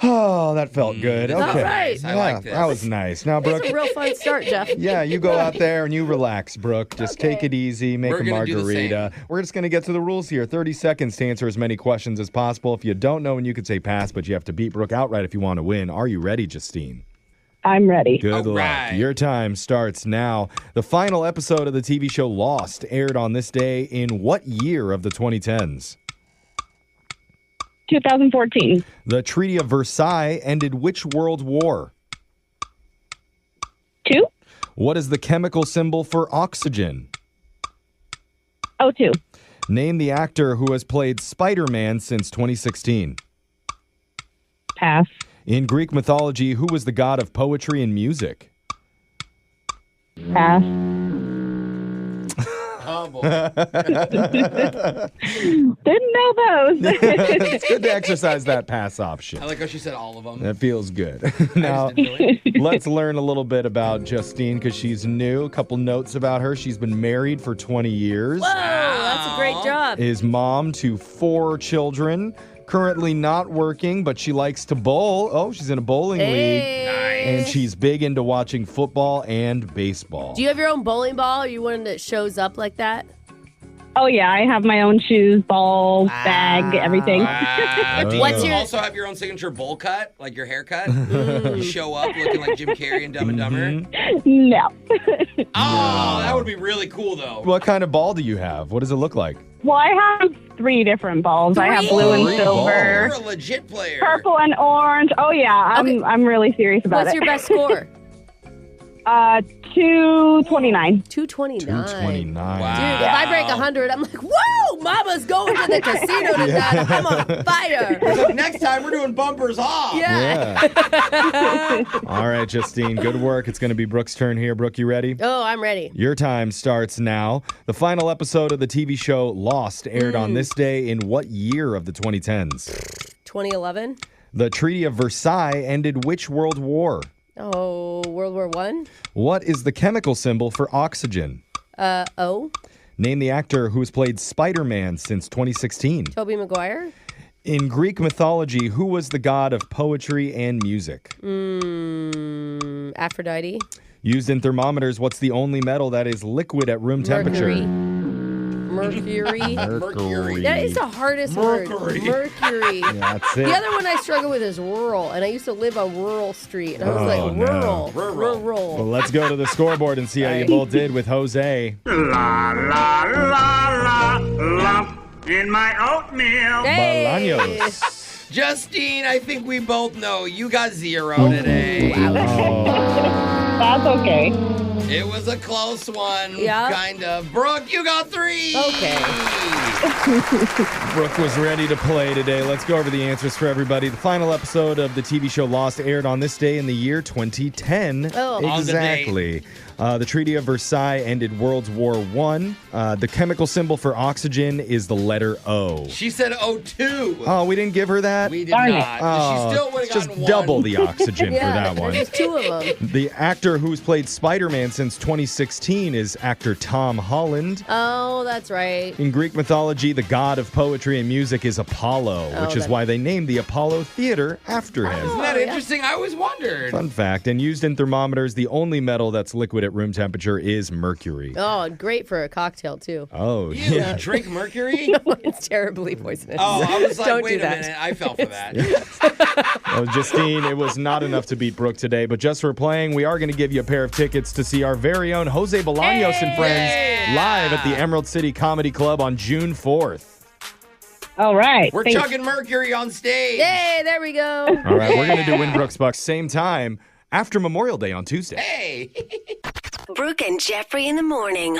Oh, that felt good. Okay. All right. Yeah, I like this. That was nice. Now, Brooke. It's a real fun start, Jeff. Yeah, you go out there and you relax, Brooke. Just take it easy, make a margarita. We're just going to get to the rules here. 30 seconds to answer as many questions as possible. If you don't know, and you could say pass, but you have to beat Brooke outright if you want to win. Are you ready, Justine? I'm ready. Good luck. Your time starts now. The final episode of the TV show Lost aired on this day in what year of the 2010s? 2014. The Treaty of Versailles ended which world war? 2. What is the chemical symbol for oxygen? O2. Name the actor who has played Spider-Man since 2016. Pass. In Greek mythology, who was the god of poetry and music? Pass. Didn't know those. It's good to exercise that pass option. I like how she said all of them. That feels good. Now, let's learn a little bit about Justine because she's new. A couple notes about her. She's been married for 20 years. Whoa, that's a great job. Is mom to 4 children. Currently not working, but she likes to bowl. Oh, she's in a bowling league. And she's big into watching football and baseball. Do you have your own bowling ball? Are you one that shows up like that? Oh, yeah. I have my own shoes, ball, bag, everything. Do you also have your own signature bowl cut, like your haircut? You show up looking like Jim Carrey and Dumb and Dumber? No. Oh, that would be really cool, though. What kind of ball do you have? What does it look like? Well, I have 3 different balls. I have blue and silver. You're a legit player. Purple and orange. Oh, yeah. I'm really serious about What's it. your best score? 229. 229. 229. Dude, if I break 100, I'm like, whoa, mama's going to the casino tonight. I'm on fire. So next time we're doing bumpers off. Yeah. All right, Justine, good work. It's going to be Brooke's turn here. Brooke, you ready? Oh, I'm ready. Your time starts now. The final episode of the TV show Lost aired on this day in what year of the 2010s? 2011. The Treaty of Versailles ended which world war? Oh, World War I? What is the chemical symbol for oxygen? O. Name the actor who has played Spider-Man since 2016. Tobey Maguire? In Greek mythology, who was the god of poetry and music? Aphrodite? Used in thermometers, what's the only metal that is liquid at room temperature? Mercury. Mercury. That is the hardest word. Mercury. Yeah, that's it. The other one I struggle with is rural, and I used to live on Rural Street. And I was like, rural. Well, let's go to the scoreboard and see how you both did with Jose. La, la, la, la, lump in my oatmeal. Bolaños. Justine, I think we both know you got 0 today. That's okay. It was a close one. Yeah. Kind of. Brooke, you got 3. Okay. Brooke was ready to play today. Let's go over the answers for everybody. The final episode of the TV show Lost aired on this day in the year 2010. Oh. Exactly. The Treaty of Versailles ended World War I. The chemical symbol for oxygen is the letter O. She said O2. Oh, we didn't give her that? We did not. Oh, She still would have just gotten 1. double the oxygen for Yeah, that one. there's 2 of them. The actor who's played Spider-Man since 2016 is actor Tom Holland. Oh, that's right. In Greek mythology, the god of poetry and music is Apollo, which is why they named the Apollo Theater after him. Isn't that interesting? I always wondered. Fun fact. And used in thermometers, the only metal that's liquid at room temperature is mercury. Oh, great for a cocktail, too. Oh, You yeah. drink mercury? No, it's terribly poisonous. Oh, I was like, Don't wait do a that. minute. I fell for that. Well, Justine, it was not enough to beat Brooke today, but just for playing, we are going to give you a pair of tickets to see our very own Jose Bolaños and friends live at the Emerald City Comedy Club on June 4th. All right. We're chugging mercury on stage. Yay, there we go. All right, we're going to do Win Brooks Bucks same time after Memorial Day on Tuesday. Hey. Brooke and Jeffrey in the morning.